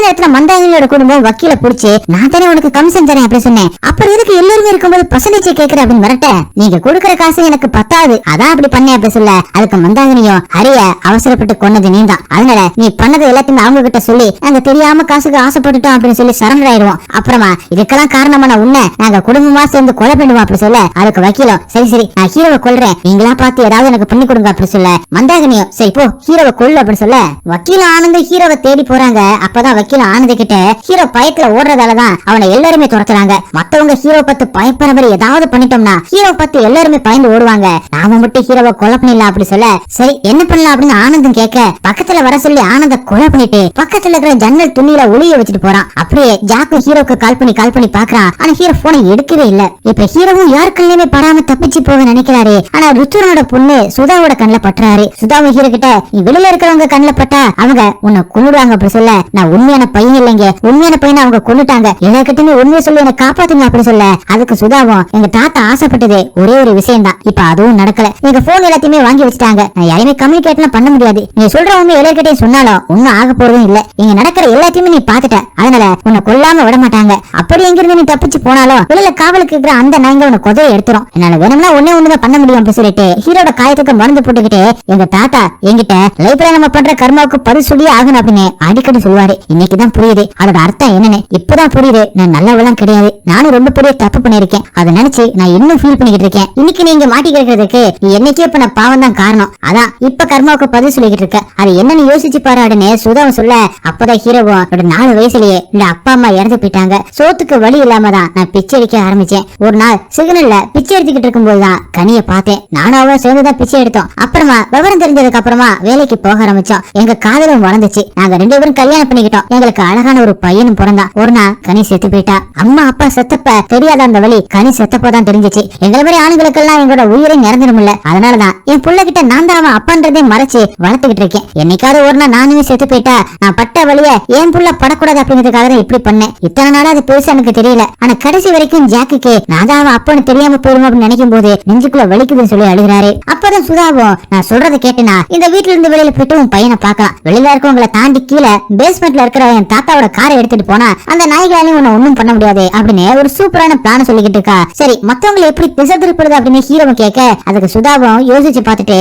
நேரத்துல மந்தாகினியோட குடும்பம் வக்கீல புடிச்சு நான் தானே உனக்கு கமிஷன் தரேன் அப்படின்னு சொன்னேன், அப்புறம் எதுக்கு எல்லாருமே இருக்கும்போது பர்சன்டேஜ் கேட்கிற அப்படின்னு வரட்ட, நீங்க கொடுக்கற காசு எனக்கு பத்தாது அதான் அப்படி பண்ணேன் அப்படி சொல்ல அதுக்கு மந்தாகினியும் ஹரிய அவசரப்பட்டு கொன்னது நீதான், அதனால நீ பண்ணது எல்லாத்தையுமே அவங்க கிட்ட சொல்லி நாங்க தெரியாம காசுக்கு ஆசைப்பட்டுட்டோம் அப்படின்னு சொல்லி சரண்டர் ஆயிடுவோம், அப்புறமா இதுக்கெல்லாம் காரணமான உன்னை நாங்க குடும்பமா சேர்ந்து கொலை பண்ணுவோம் அப்படி சொல்ல அதுக்கு வக்கீலும் சரி சரி நான் ஹீரோவை கொல்றேன் நீங்களா பார்த்து ஏதாவது எனக்கு பண்ணி கொடுங்க அப்படி சொல்ல மந்தாகினியும் சரி போ ஹீரோவை கொல்லு அப்படின்னு சொல்ல வக்கீல ஆனந்த ஹீரோவை தேடி போறாங்க. அப்பதான் வக்கீல ஆனந்த கிட்ட ஹீரோ பயத்துல ஓடுறதாலதான் அவனை எல்லாருமே துரத்துறாங்க, மத்தவங்க ஹீரோ பத்து பயப்படுற மாதிரி ஏதாவது பண்ணிட்டோம்னா ஹீரோ பத்து எல்லாருமே பயந்து ஓடுவாங்க, நாம மட்டும் ஹீரோவை கொலை பண்ணிடலாம் அப்படி சொல்ல சரி என்ன பண்ணலாம் அப்படின்னு ஆனந்தம் கேட்க பக்கத்துல வர சொல்லி ஆனந்த கொலை பண்ணிட்டு பக்கத்துல இருக்கிற ஜன்னல் துணியில ஒளிய வச்சுட்டு போறான். அப்படியே ஜாக்கு ஹீரோக்கு கால் பண்ணி பாக்குறான், ஆனா ஹீரோ போனை எடுக்கவே இல்ல. இப்ப ஹீரோவும் யாருக்குள்ளயுமே படாம தப்பிச்சு போக நினைக்கிறாரு, ஆனா ருத்துரனோட பொண்ணு சுதாவோட கண்ணுல பட்டுறாரு. சுதாவும் ஹீரோ கிட்ட நீ வெளியில இருக்கிறவங்க கண்ணுல பட்டா அவங்க உன்னை கொன்னுடுவாங்க அப்படி சொல்ல நான் உண்மையான பையன் இல்லைங்க, உண்மையான பையனை அவங்க கொன்னுட்டாங்க, எல்லார்கிட்டயுமே உண்மையை சொல்லி என்ன காப்பாத்துங்க அப்படி சொல்ல அதுக்கு சுதாவும் எங்க தாத்தா ஆசைப்பட்டது ஒரே ஒரு விஷயம் தான், இப்ப அதுவும் நடக்கல, எங்க போன் எல்லாத்தையுமே வாங்கி வச்சுட்டாங்க, நான் யாரையுமே கம்யூனிகேட்லாம் பண்ண முடியாது, நீ சொல்ற உண்மை எல்லார்கிட்டயும் சொன்னாலும் ஒன்னும் ஆக போறதும் இல்ல, இங்க நடக்கிற எல்லாத்தையுமே நீ பாத்துட்ட, அதனால உன்னை கொல்லாம விட மாட்டாங்க, அப்படி எங்கிருந்து நீ தப்பிச்சு போனாலும் வெளியில காவலுக்கு இருக்கிற அந்த நாய்ங்க உன்னை கொதையை எடுத்துரும், என்னால வேணும்னா ஒண்ணுதான் பண்ண முடியும் அப்படி சொல்லிட்டு ஹீரோட காயத்துக்கு மருந்து போட்டுக்கிட்டு எங்க தாத்தா என்கிட்ட லைஃப்ல நம்ம பண்ற கர்மாவுக்கு பதில் சொல்லி ஆகணும் அப்படின்னு அடிக்கடி சொல்லுவாரு. இன்னைக்குதான் புரியுது அதோட அர்த்தம் என்னன்னு, இப்பதான் புரியுது நான் நல்லவெல்லாம் கிடையாது, நானும் ரொம்ப பெரிய தப்பு பண்ணிருக்கேன், அதை நினைச்சு நான் இன்னும் ஃபீல் பண்ணிக்கிட்டு இருக்கேன், இன்னைக்கு நீங்க மாட்டி கேட்கறதுக்கு நீ என்னைக்கே பண்ண பாவம் தான் காரணம், அதான் இப்ப கர்மாவுக்கு பதில் சொல்லிக்கிட்டு இருக்க, அது என்னன்னு யோசிச்சு பாரு அப்படின்னு சுதாவும் சொல்ல அப்பதான் ஹீரோவும் 4 வயசுலயே இந்த அப்பா அம்மா இறந்து போயிட்டாங்க, சோத்துக்கு வழி இல்லாம தான் நான் பிச்சை அடிக்க ஆரம்பிச்சேன், ஒரு நாள் சிக்னல்ல பிச்சை எடுத்துக்கிட்டு இருக்கும் போதுதான் கனிய பார்த்தேன், நானும் அவ சேர்ந்துதான் பிச்சை எடுத்தோம், அப்புறமா விவரம் தெரிஞ்சதுக்கு அப்புறமா வேலைக்கு போக ஆரம்பிச்சோம், எங்க காதலும் வளர்ந்துச்சு, நாங்க 2 பேரும் கல்யாணம் பண்ணிக்கிட்டோம், எங்களுக்கு அழகான ஒரு பையனும் பிறந்தான், ஒரு நாள் கனி செத்து போயிட்டா, அம்மா அப்பா செத்தப்ப தெரியாத அந்த வழி கனி செத்தப்பதான் தெரிஞ்சிச்சு, எங்களை மாதிரி ஆண்களுக்கெல்லாம் எங்களோட உயிரை நிரந்தரமில்ல, அதனாலதான் என் புள்ள கிட்ட நான் தான் அவன் அப்பான்றதே மறைச்சு வளர்த்துக்கிட்டு இருக்கேன், என்னைக்காவது ஒரு நாள் நானுமே செத்து போயிட்டா நான் பட்ட வழிய என் புள்ள படக்கூடாது அப்படிங்கிறதுக்காக தான் இப்படி பண்ணேன், இத்தனை நாளா அது பெருசா எனக்கு தெரியல, ஆனா கடைசி வரைக்கும் ஜாக்குக்கு நான் தான் அவன் அப்பன்னு தெரியாம போயிடும் அப்படின்னு நினைக்கும் போது நெஞ்சுக்குள்ள வலிக்குதுன்னு சொல்லி அழுகிறாரு. அப்பதான் சுதாவும் நான் சொல்றதை கேட்டனா இந்த வீட்டுல இருந்து வெளியில போயிட்டு உன் பையனை பாக்கலாம், வெளியில இருக்கவங்களை தாண்டி கீழே பேஸ்மெண்ட்ல இருக்கிற என் தாத்தாவோட காரை எடுத்துட்டு போனா அந்த நாய்களாலையும் பண்ணி உன்னை ஒண்ணும் பண்ண முடியாது அப்படின்னு ஒரு சூப்பரான பிளான் சொல்லிக்கிட்டு இருக்கா. சரி மத்தவங்களை எப்படி திசை திருப்புறது அப்படின்னு ஹீரோவை கேட்க அதுக்கு சுதாவும் யோசிச்சு பார்த்துட்டு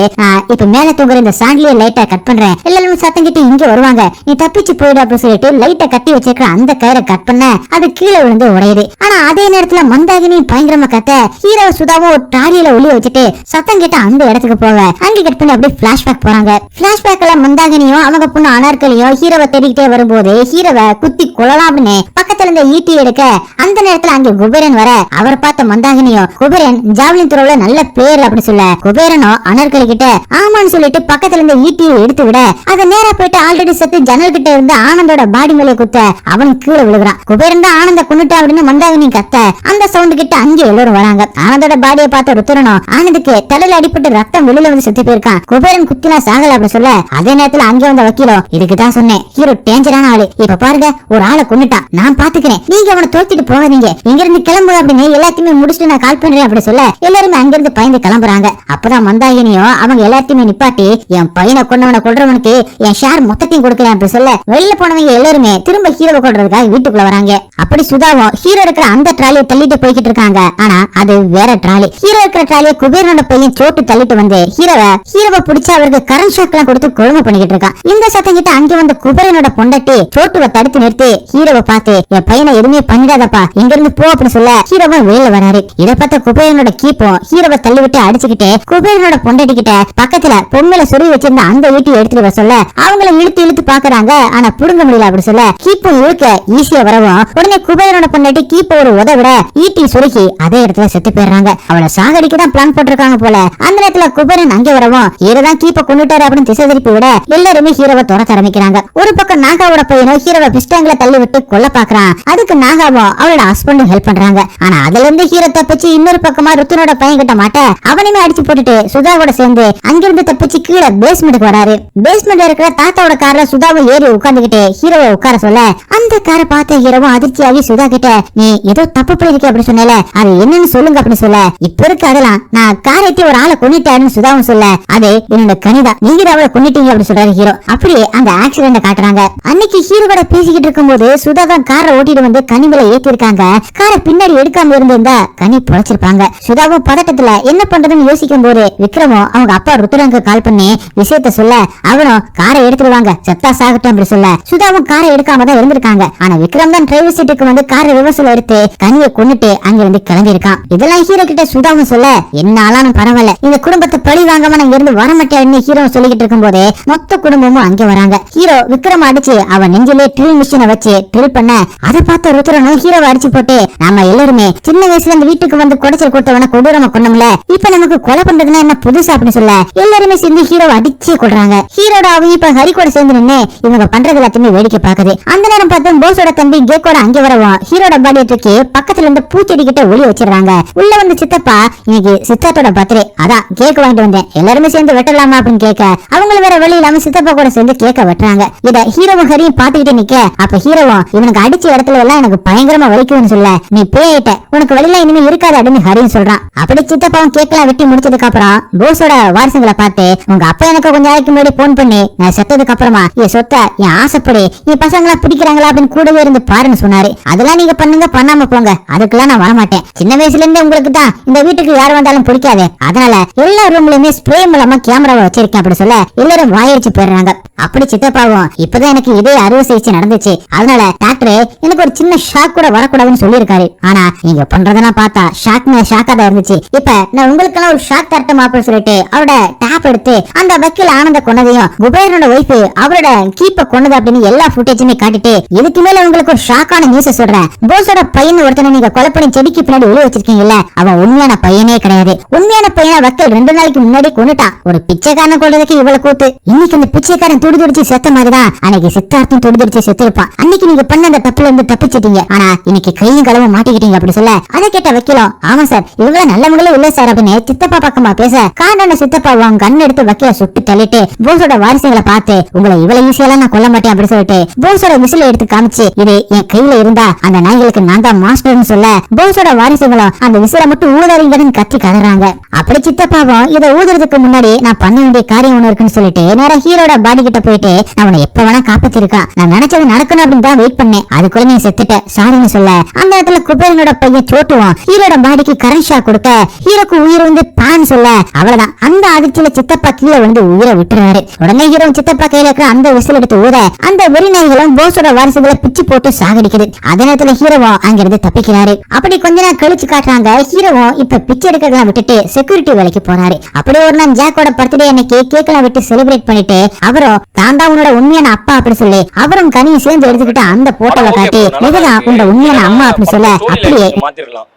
இப்ப மேல தூங்குற இந்த சாண்டிலிய லைட்டை கட் பண்றேன், எல்லாரும் சத்தம் கிட்ட இங்க வருவாங்க, நீ தப்பிச்சு போயிடு அப்படின்னு சொல்லிட்டு லைட்டை கட்டி வச்சிருக்கிற அந்த கயிறை கட் பண்ண அது கீழே விழுந்து உடையுது. ஆனா அதே நேரத்துல மந்தாகினி பயங்கரமா கத்த ஹீரோ சுதாவும் ஒரு ட்ராலியில ஒளி வச்சுட்டு சத்தம் கிட்ட அந்த இடத்துக்கு போக அங்க கட் பண்ணி அப்படியே பிளாஷ்பேக் போறாங்க. பிளாஷ்பேக்ல மந்தாகினியும் அவங்க பொண்ணு அனார்கலியும் ஹீரோவை தேடிக்கிட்டே வரும்போது ஹீரோவை குத்தி கொள்ளலாம் அப்படின்னு பக்கத்துல இருந்த ஈட்டி எடுக்க அந்த நேரத்துல அங்க குபேரன் வர அவரை பார்த்த மந்தாகினியும் குபேரன் ஜாவ்லின் துறவுல நல்ல பிளேயர் அப்படின்னு சொல்ல குபேரனும் அனார்கலி கிட்ட ஆமான்னு சொல்லிட்டு பக்கத்துல இருந்த ஈட்டியை எடுத்து விட அதை நேரா போயிட்டு ஆல்ரெடி செத்து ஜன்னல் கிட்ட இருந்து ஆனந்தோட பாடி மேலே குத்த அவன் கீழே விழுகிறான். குபேரன் தான் ஆனந்த கொண்டுட்டா அப்படின்னு மந்தாகினி கத்த அந்த சவுண்ட் கிட்ட அங்கே எல்லாரும் வராங்க. ஆனந்தோட பாடியை பார்த்த ருத்ரனும் ஆனந்துக்கு தலையில அடிப்பட்டு ரத்தம் வெளியில வந்து செத்து போயிருக்கான், குபேரன் குத்தினா சாகல அப்படின்னு சொல்ல அதே நேரத்துல அங்கே வந்த வக்கீலும் இதுக்குதான் சொன்னேன் ஹீரோ டேஞ்சரான ஆளு, இப்ப பாருங்க ஒரு ஆளை கொண்டுட்டான், நான் பாத்துக்கிறேன், நீங்க அவனை தோத்திட்டு போகாதீங்க, இங்க இருந்து கிளம்பு அப்படின்னு எல்லாத்தையுமே முடிச்சுட்டு நான் கால் பண்றேன் அப்படி சொல்ல எல்லாருமே அங்கிருந்து பயந்து கிளம்புறாங்க. அப்பதான் மந்தாகினியும் அவங்க எல்லாத்தையுமே நிப்பாட்டி என் பையனை கொண்டவனை கொள்றவனுக்கு என் ஷேர் மொத்தத்தையும் கொடுக்கிறேன் அப்படி சொல்ல வெளியில போனவங்க எல்லாருமே திரும்ப ஹீரோவை கொள்றதுக்காக வீட்டுக்குள்ள வராங்க. அப்படி சுதாவும் ஹீரோ இருக்கிற அந்த ட்ராலியை தள்ளிட்டு போய்கிட்டு இருக்காங்க. ஆனா அது வேற ட்ராலி. ஹீரோ இருக்கிற ட்ராலியை குபேரனோட பையன் சோட்டு தள்ளிட்டு வந்து ஹீரோவை பிடிச்சு அவருக்கு கரண்ட் ஷாக் எல்லாம் கொடுத்து கொழும்பு பண்ணிக்கிட்டு இருக்கான். இந்த சத்தம் கிட்ட அங்க வந்து குபேரனோட பொண்டாட்டி சோட்டுவை தடுத்து நிறுத்தி ஹீரோவை பார்த்து என் பையனை எதுவுமே பண்ணிடாதப்பா இங்க இருந்து போ அப்படின்னு சொல்ல ஹீரோவை வெளியில வராரு. இதை பார்த்த குபேரனோட கீப்போ ஹீரோவை தள்ளி விட்டு அடிச்சுக்கிட்டு குபேரனோட பொண்டாட்டி கிட்ட பக்கத்துல பொம்மையில சொருவி வச்சிருந்த அந்த ஈட்டி எடுத்துட்டு வர சொல்ல அவங்கள இழுத்து இழுத்து பாக்குறாங்க. ஆனா புடுங்க முடியல அப்படி சொல்ல கீப்போ இழுக்க ஈஸியா வரவும் உடனே குபேரனோட பொண்டாட்டி கீப்போ ஒரு உதவிட ஈட்டி சுருக்கி அதே இடத்துல செத்து போயிடுறாங்க. அவளை சாகடிக்க தான் பிளான் போட்டிருக்காங்க போல. அந்த நேரத்துல குபேரன் அங்கே வரவும் ஹீரோ தான் கீப்பை கொண்டுட்டாரு அப்படின்னு திசை திருப்பி விட எல்லாருமே ஹீரோவை துரத்த ஆரம்பிக்கிறாங்க. ஒரு பக்கம் நாகாவோட பையனும் ஹீரோவை பிஸ்டாங்களை தள்ளி விட்டு கொல்ல பாக்குறான். அதுக்கு நாகாவும் அவளோட ஹஸ்பண்டும் ஹெல்ப் பண்றாங்க. ஆனா அதுல இருந்து ஹீரோ தப்பிச்சு இன்னொரு பக்கமா ருத்துனோட பையன் கிட்ட மாட்ட அவனையுமே அடிச்சு போட்டுட்டு சுதாவோட சேர்ந்து அங்கிருந்து தப்பிச்சு கீழே பேஸ்மெண்ட்டுக்கு வராரு. பேஸ்மெண்ட்ல இருக்கிற தாத்தாவோட கார்ல சுதாவை ஏறி உட்கார்ந்துகிட்டு ஹீரோவை உட்கார சொல்ல அந்த காரை பார்த்த ஹீரோவும் அதிர்ச்சியாகி சுதா கிட்ட நீ ஏதோ தப்பு பண்ணிருக்க அப்படி சொன்னல அது என்னன்னு சொல்லுங்க அப்படின்னு சொல்ல இப்ப இருக்கு அதெல்லாம் நான் கார் ஏற்றி ஒரு ஆளை கொண்டுட்டாருன்னு சுதாவும் சொல்ல அது என்னோட கனிதா நீங்க அவளை கொண்டுட்டீங்க அப்படி சொல்றாரு ஹீரோ. அப்படியே அந்த ஆக்சிடென்ட் காட்டுறாங்க. அன்னைக்கு ஹீரோ கூட பேசிக்கிட்டு இருக்கும்போது சுதா தான் காரை ஓட்டிட்டு வந்து கனி மேல ஏத்தி இருக்காங்க. காரை பின்னாடி எடுக்காம இருந்திருந்தா கனி பொழைச்சிருப்பாங்க. சுதாவும் பதட்டத்துல என்ன பண்றதுன்னு யோசிக்கும் போது விக்ரமும் அவங்க அப்பா ருத்ரனுக்கு கால் பண்ணி விஷயத்த சொல்ல அவனும் காரை எடுத்துருவாங்க செத்தா சாகட்டும் அப்படி சொல்ல சுதாவும் காரை எடுக்காம தான் இருந்திருக்காங்க. ஆனா விக்ரம் தான் டிரைவர் சீட்டுக்கு வந்து காரை ரிவர்ஸ்ல எடுத்து கனியை கொண்டுட்டு அங்க இருந்து கிளம்பி இருக்கான். இதெல்லாம் ஹீரோ கிட்ட சுதாவும் சொல்ல என்ன ஆளாலும் பரவாயில்ல இந்த குடும்பத்தை பழி வாங்காம நான் இருந்து வரமாட்டேன்னு ஹீரோ சொல்லிக்கிட்டு இருக்கும் போதே மொத்த குடும்பமும் அங்க வராங்க. ஹீரோ விக்ரம் அடிச்சு அவன் நெஞ்சிலே ட்ரில் மிஷினை வச்சு ட்ரில் பண்ண அதை பார்த்த ருத்ரனும் ஹீரோவை அடிச்சு போட்டு நாம எல்லாருமே சின்ன வயசுல இந்த வீட்டுக்கு வந்து குடைச்சல் கொடுத்தவன கொடூரமா கொண்டோம்ல இப்ப நமக்கு கொலை பண்றதுன்னா என்ன புதுசா அப்படின்னு சொல்ல எல்லாருமே சேர்ந்து ஹீரோவை அடிச்சு கொள்றாங்க. ஹீரோட அவங்க இப்ப ஹரி கூட சேர்ந்து நின்று இவங்க பண்றது எல்லாத்தையுமே வேடிக்கை பாக்குது. அந்த நேரம் பார்த்து போஸோட தம்பி கேக்கோட அங்க வரவும் ஹீரோட பாடியை தூக்கி பக்கத்துல இருந்து பூச்செடி கிட்ட ஒளி வச்சிடறாங்க. உள்ள வந்து சித்தப்பா இன்னைக்கு சித்தார்த்தோட பர்த்டே அதான் கேக் வாங்கிட்டு வந்தேன் எல்லாருமே சேர்ந்து வெட்டலாமா அப்படின்னு கேட்க அவங்களும் வேற வழி இல்லாம சித்தப்பா கூட சேர்ந்து கேக்க வெட்டுறாங்க. இத ஹீரோவும் ஹரியும் பாத்துக்கிட்டே நிக்க அப்ப ஹீரோவும் இவனுக்கு அடிச்ச இடத்துல எல்லாம் எனக்கு பயங்கரமா வலிக்கும்னு சொல்ல நீ பேயிட்ட உனக்கு வழியெல்லாம் இனிமே இருக்காது அப்படின்னு ஹரியும் சொல்றான். அப்படி சித்தப்பாவும் கேக்கலாம் வெட்டி முடிச்சதுக்கு அப்புறம் போஸோட வாரிசுங்களை பார்த்து உங்க அப்பா எனக்கு கொஞ்ச நாளைக்கு முன்னாடி போன் பண்ணி நான் செத்ததுக்கு அப்புறமா என் சொத்த என் ஆசைப்படி நீ பசங்களா பிடிக்கிறாங்களா அப்படின்னு கூடவே இருந்து பாருன்னு சொன்னாரு. அதெல்லாம் நீங்க பண்ணுங்க பண்ணாம போங்க அதுக்கெல்லாம் நான் வரமாட்டேன். சின்ன வயசுல இருந்து உங்களுக்கு தான் இந்த வீட்டுக்கு யார் வந்தாலும் பிடிக்காது அதனால எல்லா ரூம்லயுமே ஸ்ப்ரே மூலமா கேமராவை வச்சிருக்கேன் அப்படி சொல்ல எல்லாரும் வாயடிச்சு போயிடுறாங்க. அப்படி சித்தப்பாவும் இப்பதான் எனக்கு இதே அறுவை சிகிச்சை நடந்துச்சு அதனால டாக்டர் எனக்கு ஒரு சின்ன ஷாக் கூட வரக்கூடாதுன்னு சொல்லியிருக்காரு. ஆனா நீங்க பண்றதெல்லாம் பார்த்தா ஷாக் மேல ஷாக்கா தான் இருந்துச்சு. இப்ப நான் உங்களுக்கு எல்லாம் ஒரு ஷாக் தரட்டும் அப்படின்னு சொல்லிட்டு அவரோட டேப் எடுத்து அந்த வக்கீல் ஆனந்த கொண்டதையும் குபேரனோட ஒய்ஃப் அவரோட கீப்ப கொண்டது அப்படின்னு எல்லா ஃபுட்டேஜுமே காட்டிட்டு இதுக்கு மேல உங்களுக்கு ஒரு ஷாக்கான நியூஸ் சொல்றேன். போஸோட பையன் ஒருத்தனை நீங்க கொலை பண்ணி செடிக்கு பின்னாடி ஒளி வச்சிருக்கீங்கல்ல அவன் உண்மையான பையனே கிடையாது. உண்மையான பையனை வக்கீல் 2 நாளைக்கு முன்னாடி கொண்டுட்டான். ஒரு பிச்சைக்காரன் கொள்றதுக்கு இவ்வளவு கூத்து. இன்னைக்கு அந்த பிச்சைக்காரன் துடிதுடிச்சு செத்த மாதிரிதான் அன்னைக்கு சித்தார்த்தும் துடிதுடிச்சு செத்துருப்பான். அன்னைக்கு நீங்க பண்ண அந்த தப்புல இருந்து தப்பிச்சிட்டீங்க ஆனா இன்னைக்கு கையும் களவும் மாட்டிக்கிட்டீங்க அப்படி சொல்ல அதை கேட்ட வக்கீலும் ஆமா சார் இவங்கள நல்லவங்களே இல்ல சார் அப்படின்னு சித்தப்பா பக்கமா பேச காண்டான சித்தப்பா கண் எடுத்து வக்கீல சுட்டு தள்ளிட்டு போஸோட வாரிசுகளை பார்த்து உங்களை இவ்வளவு ஈஸியெல்லாம் நான் கொல்ல மாட்டேன் அப்படி சொல்லிட்டு போஸோட விசில எடுத்து காமிச்சு இது என் கையில இருந்தா அந்த நாய்களுக்கு நான் தான் மாஸ்டர்னு சொல்ல போஸோட வாரிசுகளும் அந்த விசில மட்டும் ஊதாரிங்கன்னு கத்தி கதறாங்க. அப்படி சித்தப்பாவும் இதை ஊதுறதுக்கு முன்னாடி நான் பண்ண வேண்டிய காரியம் ஒண்ணு இருக்குன்னு சொல்லிட்டு நேரா ஹீரோட பாடி கிட்ட போயிட்டு நான் உன்னை எப்ப வேணா காப்பாத்திருக்கான் நான் நினைச்சது நடக்கணும் அப்படின்னு தான் வெயிட் பண்ணேன் அதுக்குள்ள நீ செத்துட்ட சாரின்னு சொல்ல அந்த இடத்துல குபேரனோட பையன் சோட்டுவான் ஹீரோட பாடிக்கு கரண்ட் ஷாக் கொடுக்க ஹீரோக்கு உயிர் வந்து பான் சொல்ல அவ்வளவுதான். அந்த அதிர்ச்சியில சித்தப்பா கீழே வந்து உயிரை விட்டுறாரு. உடனே ஹீரோ சித்தப்பா கையில இருக்கிற அந்த விசில் எடுத்து ஊத அந்த வெறிநாய்களும் போஸோட வாரிசுகளை பிச்சு போட்டு சாகடிக்குது. அதே நேரத்துல ஹீரோவும் அங்கிருந்து தப்பிக்கிறாரு. அப்படி கொஞ்ச நேரம் கழிச்சு காட்டுறாங்க ஹீரோவும் இப்ப பிச்சை எடுக்கிறதெல்லாம் விட்டுட்டு செக்யூரிட்டி வேலைக்கு போறாரு. அப்படியே ஒரு நாள் ஜாக்கோட பர்த்டே அன்னைக்கு கேக்கெல்லாம் விட்டு செலிப்ரேட் பண்ணிட்டு அவரும் தாண்டா உன்னோட உண்மையான அப்பா அப்படி சொல்லி அவரும் கனியும் சேர்ந்து எடுத்துக்கிட்டு அந்த போட்டோவை காட்டி இதுதான் உன்னோட உண்மையான அம்மா அப்படி சொல்ல அப்படியே மாத்திரலாம்.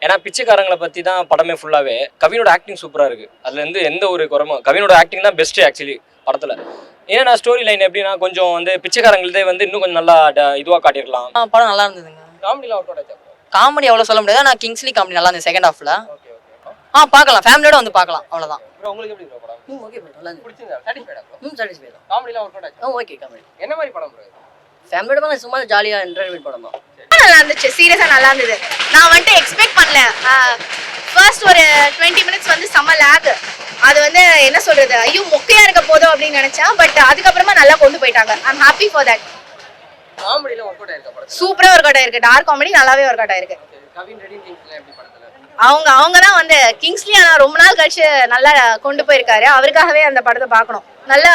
ஏன்னா பிச்சைக்காரங்களை பத்தி தான் படமே ஃபுல்லாவே. கவினோட ஆக்டிங் சூப்பரா இருக்கு. அதுல இருந்து எந்த ஒரு குறமும் கவினோட ஆக்டிங் தான் பெஸ்ட் ஆக்சுவலி படத்துல. ஏன்னா ஸ்டோரி லைன் எப்படின்னா கொஞ்சம் வந்து பிச்சைக்காரங்களே வந்து இன்னும் கொஞ்சம் நல்லா இதுவா காட்டியிருக்கலாம். படம் நல்லா இருந்ததுங்க. காமெடிலாம் அவுட் ஆச்சு. காமெடி அவ்வளோ சொல்ல முடியாது. நான் கிங்ஸ்லி காமெடி நல்லா இருந்தது செகண்ட் ஹாஃப்ல. பார்க்கலாம், ஃபேமிலியோட வந்து பார்க்கலாம், அவ்வளோதான். உங்களுக்கு எப்படி ப்ரோ படம்? ஓகே ப்ரோ, நல்லா இருந்துச்சு. பிடிச்சிருந்தா? சாட்டிஸ்ஃபைடா ப்ரோ? சாட்டிஸ்ஃபைட் தான். காமெடிலாம் அவுட் ஆச்சு. Okay comedy. என்ன மாதிரி படம் ப்ரோ? ஃபேமிலியோட தான் சும்மா ஜாலியா என்டர்டெயின்மென்ட் படம் தான். நல்லா இருந்துச்சு, சீரியஸா நல்லா இருந்தது. நான் வந்துட்டு எக்ஸ்பெக்ட் பண்ணல. ஃபர்ஸ்ட் ஒரு 20 மினிட்ஸ் வந்து செம்ம லேக். அது வந்து என்ன சொல்றது, ஐயோ மொக்கையா இருக்க போதும் அப்படின்னு நினைச்சேன். பட் அதுக்கப்புறமா நல்லா கொண்டு போயிட்டாங்க. I'm happy for that. காமெடில ஒர்க் அவுட் ஆயிருக்கா படம்? சூப்பரா ஒர்க் அவுட் ஆயிருக்கு. டார்க் காமெடி நல்லாவே ஒர்க் அவுட் ஆயிருக்கு. கவின் ரெடி கிங்ஸ்ல எப்படி படத்துல? அவங்க தான் வந்து கிங்ஸ்லி ஆனா ரொம்ப நாள் கழிச்சு நல்லா கொண்டு போயிருக்காரு. அவருக்காகவே அந்த படத்தை பார்க்கணும். நல்ல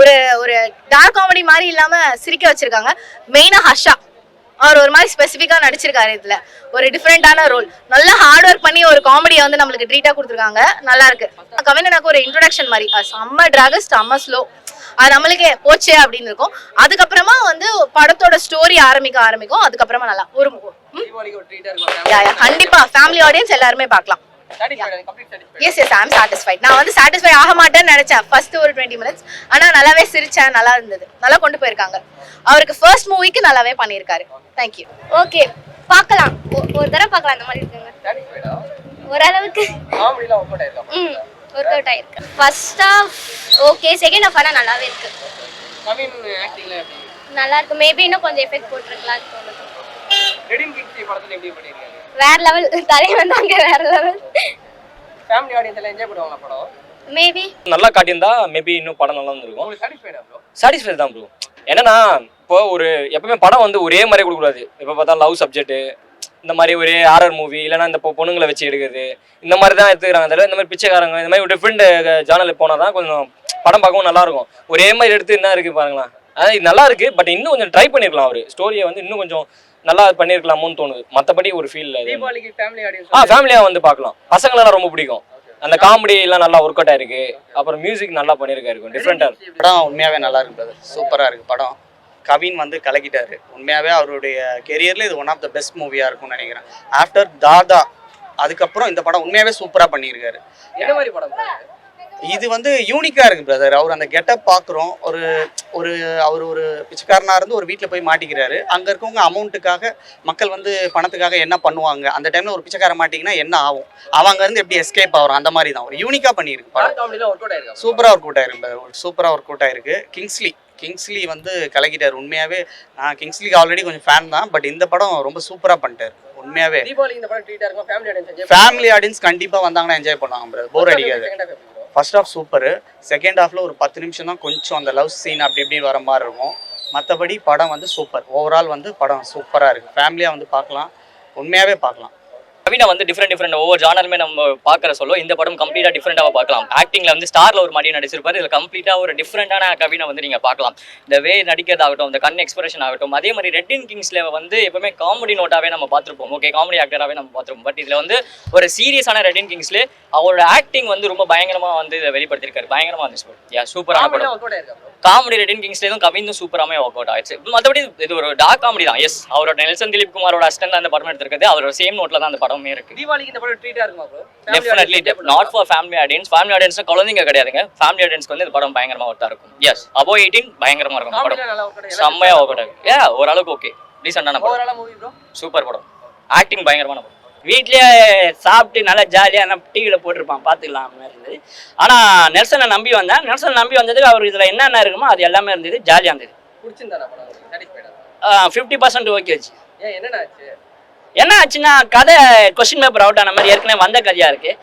ஒரு ஒரு டார்க் காமெடி மாதிரி இல்லாம சிரிக்க வச்சிருக்காங்க. மெயினா ஹர்ஷா அவர் ஒரு மாதிரி ஸ்பெசிஃபிக்கா நடிச்சிருக்காரு. இதுல ஒரு டிஃப்ரெண்டான ரோல். நல்லா ஹார்ட் ஒர்க் பண்ணி ஒரு காமெடியை வந்து நம்மளுக்கு ட்ரீட்டா கொடுத்துருக்காங்க. நல்லா இருக்கு. கவினனுக்கு ஒரு இன்ட்ரோடக்ஷன் மாதிரி செம்ம டிராகஸ்ட் செம்ம ஸ்லோ. அது நம்மளுக்கே போச்சே அப்படின்னு இருக்கும். அதுக்கப்புறமா வந்து படத்தோட ஸ்டோரி ஆரம்பிக்கும். அதுக்கப்புறமா நல்லா ஒரு கண்டிப்பா ஃபேமிலி ஆடியன்ஸ் எல்லாருமே பார்க்கலாம். எஸ் ஐ அம் சாட்டிஸ்ஃபைட். நான் வந்து சாட்டிஸ்ஃபை ஆக மாட்டேன்னு நினைச்சேன் ஃபர்ஸ்ட் ஒரு 20 மினிட்ஸ். ஆனா நல்லாவே சிரிச்சேன், நல்லா இருந்தது, நல்லா கொண்டு போயிருக்காங்க. அவருக்கு ஃபர்ஸ்ட் மூவிக்கு நல்லாவே பண்ணியிருக்காரு. தேங்க்யூ. ஓகே, பார்க்கலாம், ஒரு தடவை பார்க்கலாம். அந்த மாதிரி இருக்குங்க, ஓரளவுக்கு ஒர்க் அவுட் ஆயிருக்கு. First half okay, second half ஆனால் நல்லாவே இருக்கு. நல்லா இருக்கு. மேபி இன்னும் கொஞ்சம் எஃபெக்ட் போட்டிருக்கலாம் தோணுது. வேற லெவல், தலைவன் தாங்க வேற லெவல். ஃபேமிலி ஆடியன்ஸ் எல்லாம் என்ஜாய் பண்ணுவாங்க படம். மேபி நல்லா காட்டியிருந்தா மேபி இன்னும் படம் நல்லா இருந்திருக்கும். உங்களுக்கு சாட்டிஸ்ஃபைடா ப்ரோ? சாட்டிஸ்ஃபைட் தான் ப்ரோ. என்னன்னா இப்போ ஒரு எப்பவுமே படம் வந்து ஒரே மாதிரி கொடுக்கக்கூடாது. எப்போ பார்த்தா லவ் சப்ஜெக்ட் இந்த மாதிரி ஒரு ஹாரர் மூவி இல்லைன்னா இந்த பொண்ணுங்களை வச்சு எடுக்கிறது இந்த மாதிரி தான் எடுத்துக்கிறாங்க. அதில் இந்த மாதிரி பிச்சைக்காரங்க இந்த மாதிரி டிஃப்ரெண்ட் ஜானல் போனால் தான் கொஞ்சம் படம் பார்க்கவும் நல்லா இருக்கும். ஒரே மாதிரி எடுத்து என்ன இருக்குது பாருங்களா. அதாவது இது நல்லா இருக்குது, பட் இன்னும் கொஞ்சம் ட்ரை பண்ணியிருக்கலாம். அவர் ஸ்டோரியை வந்து இன்னும் கொஞ்சம் நல்லா பண்ணியிருக்கலாமோன்னு தோணுது. மற்றபடி ஒரு ஃபீல் ஃபேமிலியாக வந்து பார்க்கலாம். பசங்களெல்லாம் ரொம்ப பிடிக்கும். அந்த காமெடி எல்லாம் நல்லா ஒர்க் அவுட் ஆயிருக்கு. அப்புறம் மியூசிக் நல்லா பண்ணியிருக்காரு, டிஃப்ரெண்டாக. படம் உண்மையாகவே நல்லா இருக்கு பிரதர், சூப்பராக இருக்குது படம். கவின் வந்து கலக்கிட்டாரு. உண்மையாகவே அவருடைய கெரியரில் இது ஒன் ஆஃப் த பெஸ்ட் மூவியாக இருக்கும்னு நினைக்கிறேன். ஆஃப்டர் தாதா அதுக்கப்புறம் இந்த படம் உண்மையாகவே சூப்பராக பண்ணியிருக்காரு. என்ன மாதிரி படம்? இது வந்து யூனிக்காக இருக்குது பிரதர். அவர் அந்த கெட்டப் பார்க்குறோம். அவர் ஒரு பிச்சைக்காரனாக இருந்து ஒரு வீட்டில் போய் மாட்டிக்கிறாரு. அங்கே இருக்கவங்க அமௌண்ட்டுக்காக மக்கள் வந்து பணத்துக்காக என்ன பண்ணுவாங்க, அந்த டைமில் ஒரு பிச்சைக்கார மாட்டிங்கன்னா என்ன ஆகும், அவங்க இருந்து எப்படி எஸ்கேப் ஆகிறோம், அந்த மாதிரி தான் ஒரு யூனிக்காக பண்ணியிருக்கு படம். சூப்பராக ஒர்க் அவுட் ஆயிருக்கு பிரதர், சூப்பராக ஒர்க் அவுட் ஆயிருக்கு. கிங்ஸ்லி வந்து கலக்கிட்டார். உண்மையாகவே நான் கிங்ஸ்லிக்கு ஆல்ரெடி கொஞ்சம் ஃபேன் தான், பட் இந்த படம் ரொம்ப சூப்பராக பண்ணிட்டார். உண்மையாகவே ஃபேமிலி ஆடியன்ஸ் கண்டிப்பாக வந்தாங்கன்னா என்ஜாய் பண்ணுவாங்க பிரதர், போர் அடிக்காது. ஃபர்ஸ்ட் ஹாஃப் சூப்பரு, செகண்ட் ஹாஃபில் ஒரு 10 நிமிஷம் தான் கொஞ்சம் அந்த லவ் சீன் அப்படி இப்படி வர மாதிரி இருக்கும். மற்றபடி படம் வந்து சூப்பர். ஓவரால் வந்து படம் சூப்பராக இருக்குது. ஃபேமிலியாக வந்து பார்க்கலாம், உண்மையாகவே பார்க்கலாம். கவினை வந்து டிஃப்ரெண்ட் ஒவ்வொரு ஜானருமே நம்ம பார்க்குற சொல்லும். இந்த படம் கம்ப்ளீட்டாக டிஃப்ரெண்டாக பார்க்கலாம். ஆக்டிங்கில் வந்து ஸ்டாரில் ஒரு மாதிரி நடிச்சிருப்பாரு. இதில் கம்ப்ளீட்டாக ஒரு டிஃப்ரெண்டான கவினை வந்து நீங்கள் பார்க்கலாம். இந்த வே நடிக்கிறதாகட்டும், இந்த கண் எக்ஸ்பிரஷன் ஆகட்டும். அதே மாதிரி ரெட் இன் கிங்ஸில் வந்து எப்பவுமே காமெடி நோட்டாகவே நம்ம பார்த்துருப்போம். ஓகே, காமெடி ஆக்டராகவே நம்ம பார்த்துருப்போம். பட் இதில் வந்து ஒரு சீரியஸான ரெட் இன் கிங்ஸ்ல அவரோட ஆக்டிங் வந்து ரொம்ப பயங்கரமாக வந்து இதை வெளிப்படுத்திருக்காரு. பயங்கரமாக இருந்துச்சு. சூப்பரான படம். காமெடி ரெட் இன் கிங்ஸ்ல எதுவும் கவிந்தும் சூப்பராகவே ஒர்க் அவுட் ஆயிடுச்சு. மற்றபடி இது ஒரு டார்க் காமெடி தான். எஸ், அவரோட நெல்சன் திலீப் குமாரோட அசிஸ்டன்ட் அந்த படம் எடுத்திருக்குது. அவரோட சேம் நோட்ல தான் அந்த படமே இருக்கு. தீபாவளிக்கு இந்த படம் ட்ரீட்டா இருக்குமா bro? Definitely not for family audience. Family audience குழந்தைங்க கிடையாதுங்க. ஃபேமிலி ஆடியன்ஸ்க்கு வந்து இந்த படம் பயங்கரமா ஒர்த்தா இருக்கும். எஸ், அபோ 18 பயங்கரமா இருக்கும் படம். செம்மையா ஒர்க் அவுட். ஓரளவுக்கு ஓகே, டீசென்டான படம். சூப்பர் படம். ஆக்டிங் பயங்கரமான படம். வீட்லயே சாப்பிட்டு நல்லா ஜாலியாக டிவியில் போட்டிருப்பான், பார்த்துக்கலாம் அந்த மாதிரி இருந்தது. ஆனால் நெல்சனை நம்பி வந்தேன். நெல்சனை நம்பி வந்ததுக்கு அவர் இதில் என்னென்ன இருக்குமோ அது எல்லாமே இருந்தது. ஜாலியாக இருந்தது. 50% ஓகே ஆச்சு. என்ன ஆச்சுன்னா கதை கொஸ்டின் பேப்பர் அவுட் ஆன மாதிரி ஏற்கனவே வந்த கதையாக இருக்குது.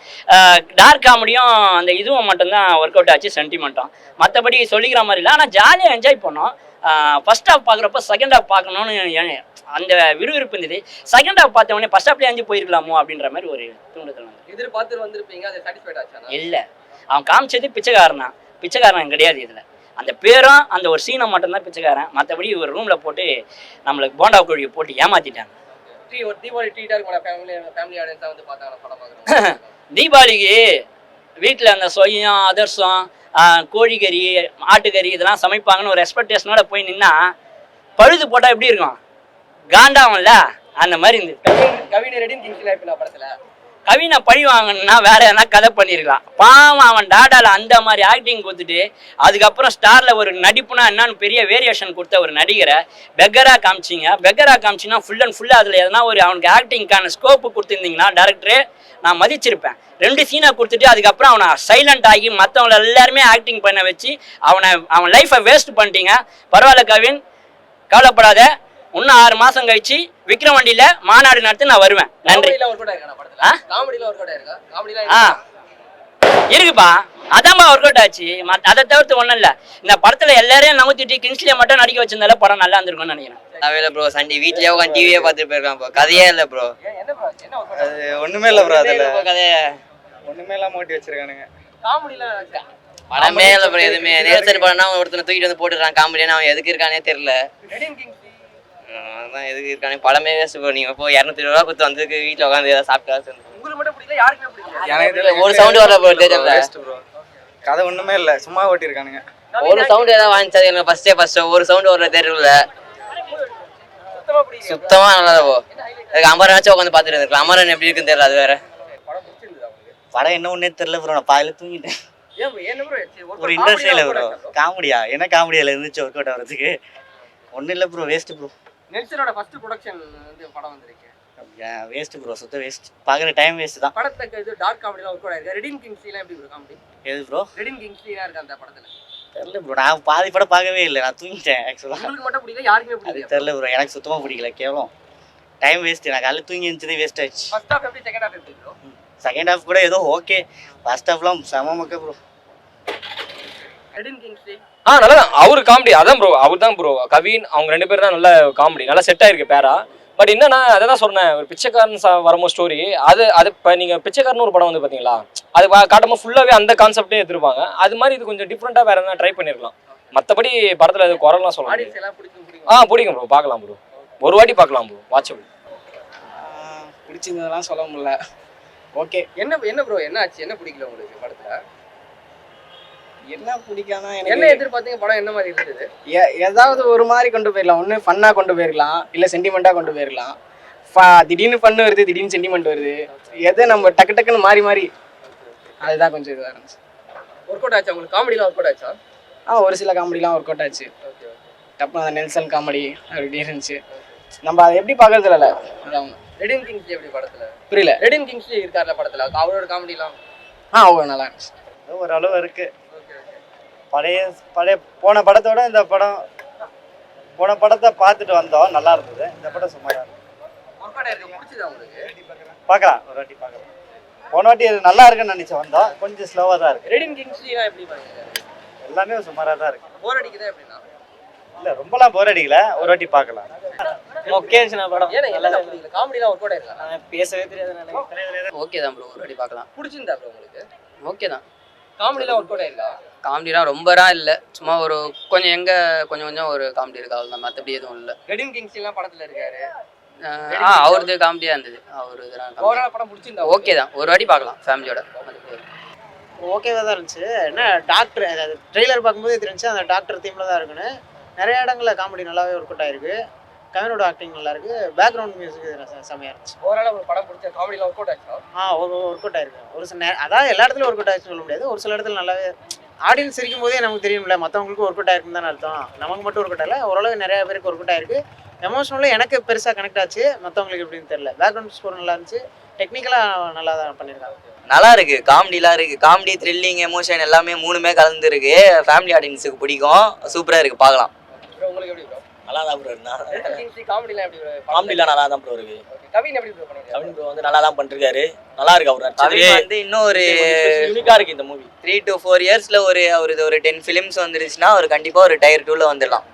டார்க் காமெடியும் அந்த இதுவும் மட்டும்தான் ஒர்க் அவுட் ஆச்சு, சென்டிமெண்ட்டும். மற்றபடி சொல்லிக்கிற மாதிரி இல்லை. ஆனால் ஜாலியாக என்ஜாய் பண்ணோம். ஃபர்ஸ்ட் ஹாஃப் பார்க்குறப்ப செகண்ட் ஹாஃப் பார்க்கணுன்னு அந்த விறுவிறுப்பு இருந்தது. செகண்ட் ஹாஃப் பார்த்த உடனே ஃபர்ஸ்ட் ஹாஃப்லேயே அஞ்சு போயிருக்கலாமோ அப்படின்ற மாதிரி ஒரு தூண்டுதல். எதிர்பார்த்து வந்திருப்பீங்க, அது சாட்டிஸ்ஃபைட் ஆச்சா? இல்லை, அவன் காமிச்சது பிச்சைக்காரன் கிடையாது இதில். அந்த பேரும் அந்த ஒரு சீனை மட்டும்தான் பிச்சைக்காரன். மற்றபடி ஒரு ரூமில் போட்டு நம்மளுக்கு போண்டா கோழியை போட்டு ஏமாற்றிட்டாங்க. தீபாவளி ட்ரீட்டாக இருக்கும், ஃபேமிலி ஆடியன்ஸாக வந்து பார்த்தாங்க படம் பார்க்குறோம். தீபாவளிக்கு வீட்டில் அந்த சொய்யம் அதிரசம் கோழிக்கறி ஆட்டுக்கறி இதெல்லாம் சமைப்பாங்கன்னு ஒரு எக்ஸ்பெக்டேஷனோட போய் நின்னா பழுது போட்டால் எப்படி இருக்கும்? காண்டாகும்ல, அந்த மாதிரி இருந்தது. கவினை ரெடின் கிங்ஸ்ல இப்போ படத்தில் கவினை பழி வாங்கணும்னா வேற எதனா கதை பண்ணியிருக்கலாம். பாவம், அவன் டாடால அந்த மாதிரி ஆக்டிங் கொடுத்துட்டு அதுக்கப்புறம் ஸ்டார்ல ஒரு நடிப்புனா என்னன்னு பெரிய வேரியேஷன் கொடுத்த ஒரு நடிகரை பெக்கரா காமிச்சிங்கன்னா ஃபுல் அண்ட் ஃபுல்லாக அதில் எதனா ஒரு அவனுக்கு ஆக்டிங்கான ஸ்கோப்பு கொடுத்துருந்தீங்கன்னா டேரக்டரே நான் மதிச்சிருப்பேன். 2 சீனை கொடுத்துட்டு அதுக்கப்புறம் அவனை சைலண்ட் ஆகி மற்றவங்கள எல்லாருமே ஆக்டிங் பண்ண வச்சு அவன் லைஃப்பை வேஸ்ட் பண்ணிட்டீங்க. பரவாயில்ல கவின், கவலைப்படாத. இன்னும் 6 மாசம் கழிச்சு விக்ரவாண்டியில மாநாடு நடத்தி நான் வருவேன். நன்றி. இருக்குப்பா, அதான்பா ஒர்க் அவுட் ஆச்சு. அதை தவிர்த்து ஒன்றும் இல்லை. இந்த படத்துல எல்லாரையும் நவுத்திட்டு கிங்ஸ்லியை மட்டும் நடிக்க வச்சிருந்தால படம் நல்லா இருந்திருக்கும்னு நினைக்கிறேன். அவையில ப்ரோ சண்டே வீட்லயே உட்காந்து டிவியே பார்த்துட்டு போயிருக்கான் ப்ரோ. கதையே இல்லை ப்ரோ. அது ஒன்றுமே இல்லை ப்ரோ. அதில் கதையை ஒன்றுமே எல்லாம் மூட்டி வச்சிருக்கானுங்க. படமே இல்லை ப்ரோ. எதுவுமே நேர்சரி படம்னா ஒருத்தனை தூக்கிட்டு வந்து போட்டுறான் காமெடியான. அவன் எதுக்கு இருக்கானே தெரியல. அதான் எதுக்கு இருக்கானே படமே வேஸ்ட் ப்ரோ. நீங்க போய் 220 ரூபா கொடுத்து வந்ததுக்கு வீட்டில் உட்காந்து ஏதாவது சாப்பிட்டா ஒரு சவுண்ட் வரல ப்ரோ. ப்ரோ கதை ஒன்றுமே இல்லை, சும்மா ஓட்டியிருக்கானுங்க. ஒரு சவுண்ட் ஏதாவது வாங்கிச்சது எனக்கு ஃபர்ஸ்ட் ஒரு சவுண்ட் வரல தெரியல. சுத்தமா நல்லா ப்ரோ. அதுக்கு அமரனாச்சும் உட்காந்து பார்த்துட்டு இருந்திருக்கலாம். அமரன் எப்படி இருக்குன்னு தெரியல. அது வேற படம் என்ன ஒன்னே தெரியல ப்ரோ. நான் பாதியில தூங்கிட்டேன். ஒரு இன்ட்ரெஸ்ட் இல்லை ப்ரோ. காமெடியா என்ன காமெடியால இருந்துச்சு ஒர்க் அவுட் ஆகிறதுக்கு? ஒன்றும் இல்லை ப்ரோ. Waste bro. நெல்சனோட ஃபர்ஸ்ட் ப்ரொடக்ஷன் வந்து படம் வந்திருக்கு. வேஸ்ட் ப்ரோ, சுத்த வேஸ்ட். பார்க்குற டைம் வேஸ்ட் தான். படத்துக்கு இது டார்க் காமெடிலாம் ஒர்க் அவுட் ஆயிருக்கு. ரெடின் கிங்ஸ்லிலாம் எப்படி ப்ரோ காமெடி? எது ப்ரோ? ரெடின் கிங்ஸ்லிலாம் இருக்கு அந்த படத்துல. தெரியல ப்ரோ. நான் பாதி படம் பார்க்கவே இல்லை. நான் தூங்கிட்டேன் ஆக்சுவலாக. உங்களுக்கு மட்டும் பிடிக்கல, யாருக்குமே பிடிக்கல? அது தெரியல ப்ரோ. எனக்கு சுத்தமாக பிடிக்கல. கேவலம் டைம் வேஸ்ட். நான் காலையில் தூங்கி இருந்துச்சதே வேஸ்ட் ஆயிடுச்சு. ஃபர்ஸ்ட் ஹாஃப் எப்படி, செகண்ட் ஹாஃப் எப்படி ப்ரோ? செகண்ட் ஹாஃப் கூட ஏதோ ஓகே. ஃபர்ஸ்ட் ஹாஃப்லாம் செம மக்க ப்ரோ. ரெடின் கிங்ஸ்லி நல்லா தான். அவரு காமெடி அதான் ப்ரோ. அவர் தான் ப்ரோ. கவின் அவங்க 2 பேரும் தான் நல்ல காமெடி, நல்லா செட் ஆயிருக்கு பேரா. பட் என்னன்னா அதை தான் சொன்னேன், ஒரு பிச்சைக்காரன் வரும்போது ஸ்டோரி அது இப்போ நீங்கள் பிச்சைக்காரன் ஒரு படம் வந்து பார்த்தீங்களா, அது காட்டும்போது ஃபுல்லாகவே அந்த கான்செப்டே எடுத்துருப்பாங்க. அது மாதிரி இது கொஞ்சம் டிஃப்ரெண்ட்டாக வேறு எதனா ட்ரை பண்ணியிருக்கலாம். மற்றபடி படத்தில் அது குரல்லாம் சொல்லலாம். பிடிக்கும் ப்ரோ. பார்க்கலாம் ப்ரோ. ஒரு வாட்டி பார்க்கலாம் ப்ரோ. வாட்சபிள். பிடிச்சிருந்ததெல்லாம் சொல்ல முடியல. ஓகே. என்ன ப்ரோ என்ன ஆச்சு? என்ன பிடிக்கல உங்களுக்கு படத்தில்? என்ன பிடிக்காம என்ன எதிர்பார்த்தீங்க? படம் என்ன மாதிரி இருந்தது? ஏதாவது ஒரு மாதிரி கொண்டு போயிடலாம். ஒன்று ஃபன்னாக கொண்டு போயிடலாம், இல்லை சென்டிமெண்ட்டாக கொண்டு போயிடலாம். திடீர்னு ஃபன்னு வருது, திடீர்னு சென்டிமெண்ட் வருது. எதை நம்ம டக்குன்னு மாறி அதுதான் கொஞ்சம் இதுவாக இருந்துச்சு. ஒர்க் அவுட் ஆச்சா உங்களுக்கு? காமெடிலாம் ஒர்க் அவுட் ஆச்சா? ஒரு சில காமெடிலாம் ஒர்க் அவுட் ஆச்சு. டப்புனு அந்த நெல்சன் காமெடி அப்படி இருந்துச்சு. நம்ம அதை எப்படி பார்க்கறது இல்லை. அதான் ரெடின் கிங்ஸ்லி எப்படி படத்தில்? புரியல. ரெடின் கிங்ஸ்லி இருக்கார்ல படத்தில், அவரோட காமெடிலாம் நல்லா இருந்துச்சு. ஓரளவு இருக்கு. பழைய போன படத்தோட இந்த படம், போன படத்தை பார்த்துட்டு வந்தோம், நல்லா இருந்தது. இந்த படம் சுமாராக இருக்கு. பார்க்கலாம், ஒரு வாட்டி பார்க்கலாம். போன வாட்டி நல்லா இருக்குன்னு நினைச்சேன், வந்தோம். கொஞ்சம் ஸ்லோவாக தான் இருக்கு. ரெடின் கிங்ஸ்லிலாம் எப்படி பாருங்க? எல்லாமே சுமாராக தான் இருக்கு. போர் அடிக்குதா எப்படின்னா? இல்லை ரொம்பலாம் போர் அடிக்கல, ஒரு வாட்டி பார்க்கலாம். ஓகே படம். காமெடிலாம் ஒர்க் அவுட் ஆயிருக்கலாம். பேசவே தெரியாது. ஓகே தான் ப்ரோ. ஒரு வாட்டி பார்க்கலாம். பிடிச்சிருந்தா ப்ரோ உங்களுக்கு? ஓகே தான். காமெடிலாம் ஒர்க் அவுட் ஆயிருக்கா? காமெடிலாம் ரொம்பலாம் இல்லை, சும்மா ஒரு கொஞ்சம் ஒரு காமெடி இருக்கு, அவ்வளோ தான். மற்றபடி எதுவும் இல்லை. ரெடின் கிங்ஸ்லிலாம் படத்தில் இருக்காரு. அவரது காமெடியாக இருந்தது. அவரு இதெல்லாம் படம் பிடிச்சிருந்தா? ஓகே தான். ஒரு வாட்டி பார்க்கலாம் ஃபேமிலியோட. ஓகேவாக தான் இருந்துச்சு. என்ன டாக்டர், அதாவது ட்ரெய்லர் பார்க்கும்போது தெரிஞ்சு அந்த டாக்டர் தீமில் தான் இருக்குன்னு. நிறைய இடங்களில் காமெடி நல்லாவே ஒர்க் அவுட் ஆயிருக்கு. கவினோட ஆக்டிங் நல்லா இருக்கு. பேக்ரவுண்ட் மியூசிக் செம்மையாக இருந்துச்சு. ஓரளவு படம் பிடிச்ச காமெடிலாம் ஒர்க் அவுட் ஆச்சா? ஒர்க் அவுட் ஆயிருக்கு. ஒரு சில அதாவது எல்லா இடத்துலையும் ஒர்க் அவுட் ஆயிடுச்சுன்னு சொல்ல முடியாது. ஒரு சில இடத்துல நல்லாவே ஆடியன்ஸ் சிரிக்கும் போதே நமக்கு தெரியும்ல, மற்றவங்களுக்கும் ஒர்க் அவுட் ஆயிருக்குன்னு தானே அர்த்தம். நமக்கு மட்டும் ஒர்க் அவுட் ஆகல, ஓரளவு நிறைய பேருக்கு ஒர்க் அவுட் ஆயிருக்கு. எமோஷனலாக எனக்கு பெருசாக கனெக்ட் ஆச்சு, மற்றவங்களுக்கு எப்படின்னு தெரியல. பேக்ரவுண்ட் ஸ்கோர் நல்லா இருந்துச்சு. டெக்னிக்கலாக நல்லா தான் பண்ணியிருக்காங்க. நல்லா இருக்கு. காமெடிலாம் இருக்கு. காமெடி, த்ரில்லிங், எமோஷன் எல்லாமே 3மே கலந்துருக்கு. ஃபேமிலி ஆடியன்ஸுக்கு பிடிக்கும். சூப்பராக இருக்கு, பார்க்கலாம். உங்களுக்கு எப்படி ப்ரோ? நல்லா தான் ப்ரோ இருந்தா. காமெடிலாம் எப்படி ப்ரோ? காமெடிலாம் நல்லா தான் ப்ரோ இருக்கு. கவின் எப்படி ப்ரோ பண்ணிருக்காரு? கவின் ப்ரோ வந்து நல்லா தான் பண்ணிருக்காரு. நல்லா இருக்கு. அவர் கவின் வந்து இன்னும் ஒரு யூனிக்கா இருக்கு இந்த மூவி. 3 to 4 இயர்ஸ்ல அவருக்கு ஒரு 10 ஃபிலிம்ஸ் வந்துருச்சுன்னா அவர் கண்டிப்பா ஒரு டயர் 2ல வந்துடலாம்.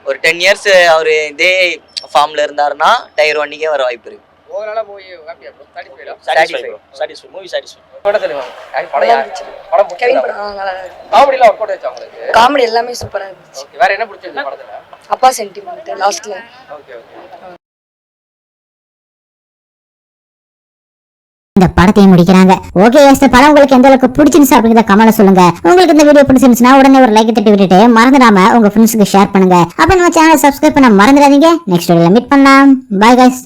ஒரு 10 இயர்ஸ் அவர் இதே ஃபார்ம்ல இருந்தாருன்னா டயர் 1க்கே வர வாய்ப்பு இருக்கு. ஓவராலா போய் ஹாப்பியா bro satisfy bro satisfy movie satisfy. படம் சொல்லுவாங்க படம் கெவின் பிடிச்சதா படம் நல்லா காமெடிலாம் ஒர்க் அவுட் ஆச்சு உங்களுக்கு காமெடி எல்லாமே சூப்பரா இருந்துச்சு. ஓகே வேற என்ன பிடிச்சது படத்துல அப்பா சென்டிமெண்ட் லாஸ்ட்ல ஓகே ஓகே இந்த படத்தையும் முடிக்கிறாங்க. ஓகே இந்த படம் உங்களுக்கு எந்த அளவுக்கு பிடிச்சிருந்துச்சு அப்படிங்கறத கமெண்ட்ல சொல்லுங்க. உங்களுக்கு இந்த வீடியோ பிடிச்சிருந்துச்சுன்னா உடனே ஒரு லைக் தட்டி விட்டுட்டு மறந்துடாம உங்க ஃப்ரெண்ட்ஸ்க்கு ஷேர் பண்ணுங்க. அப்ப நம்ம சேனலை சப்ஸ்கிரைப் பண்ண மறந்துடாதீங்க. நெக்ஸ்ட் வீடியோல மீட் பண்ணலாம். By guys.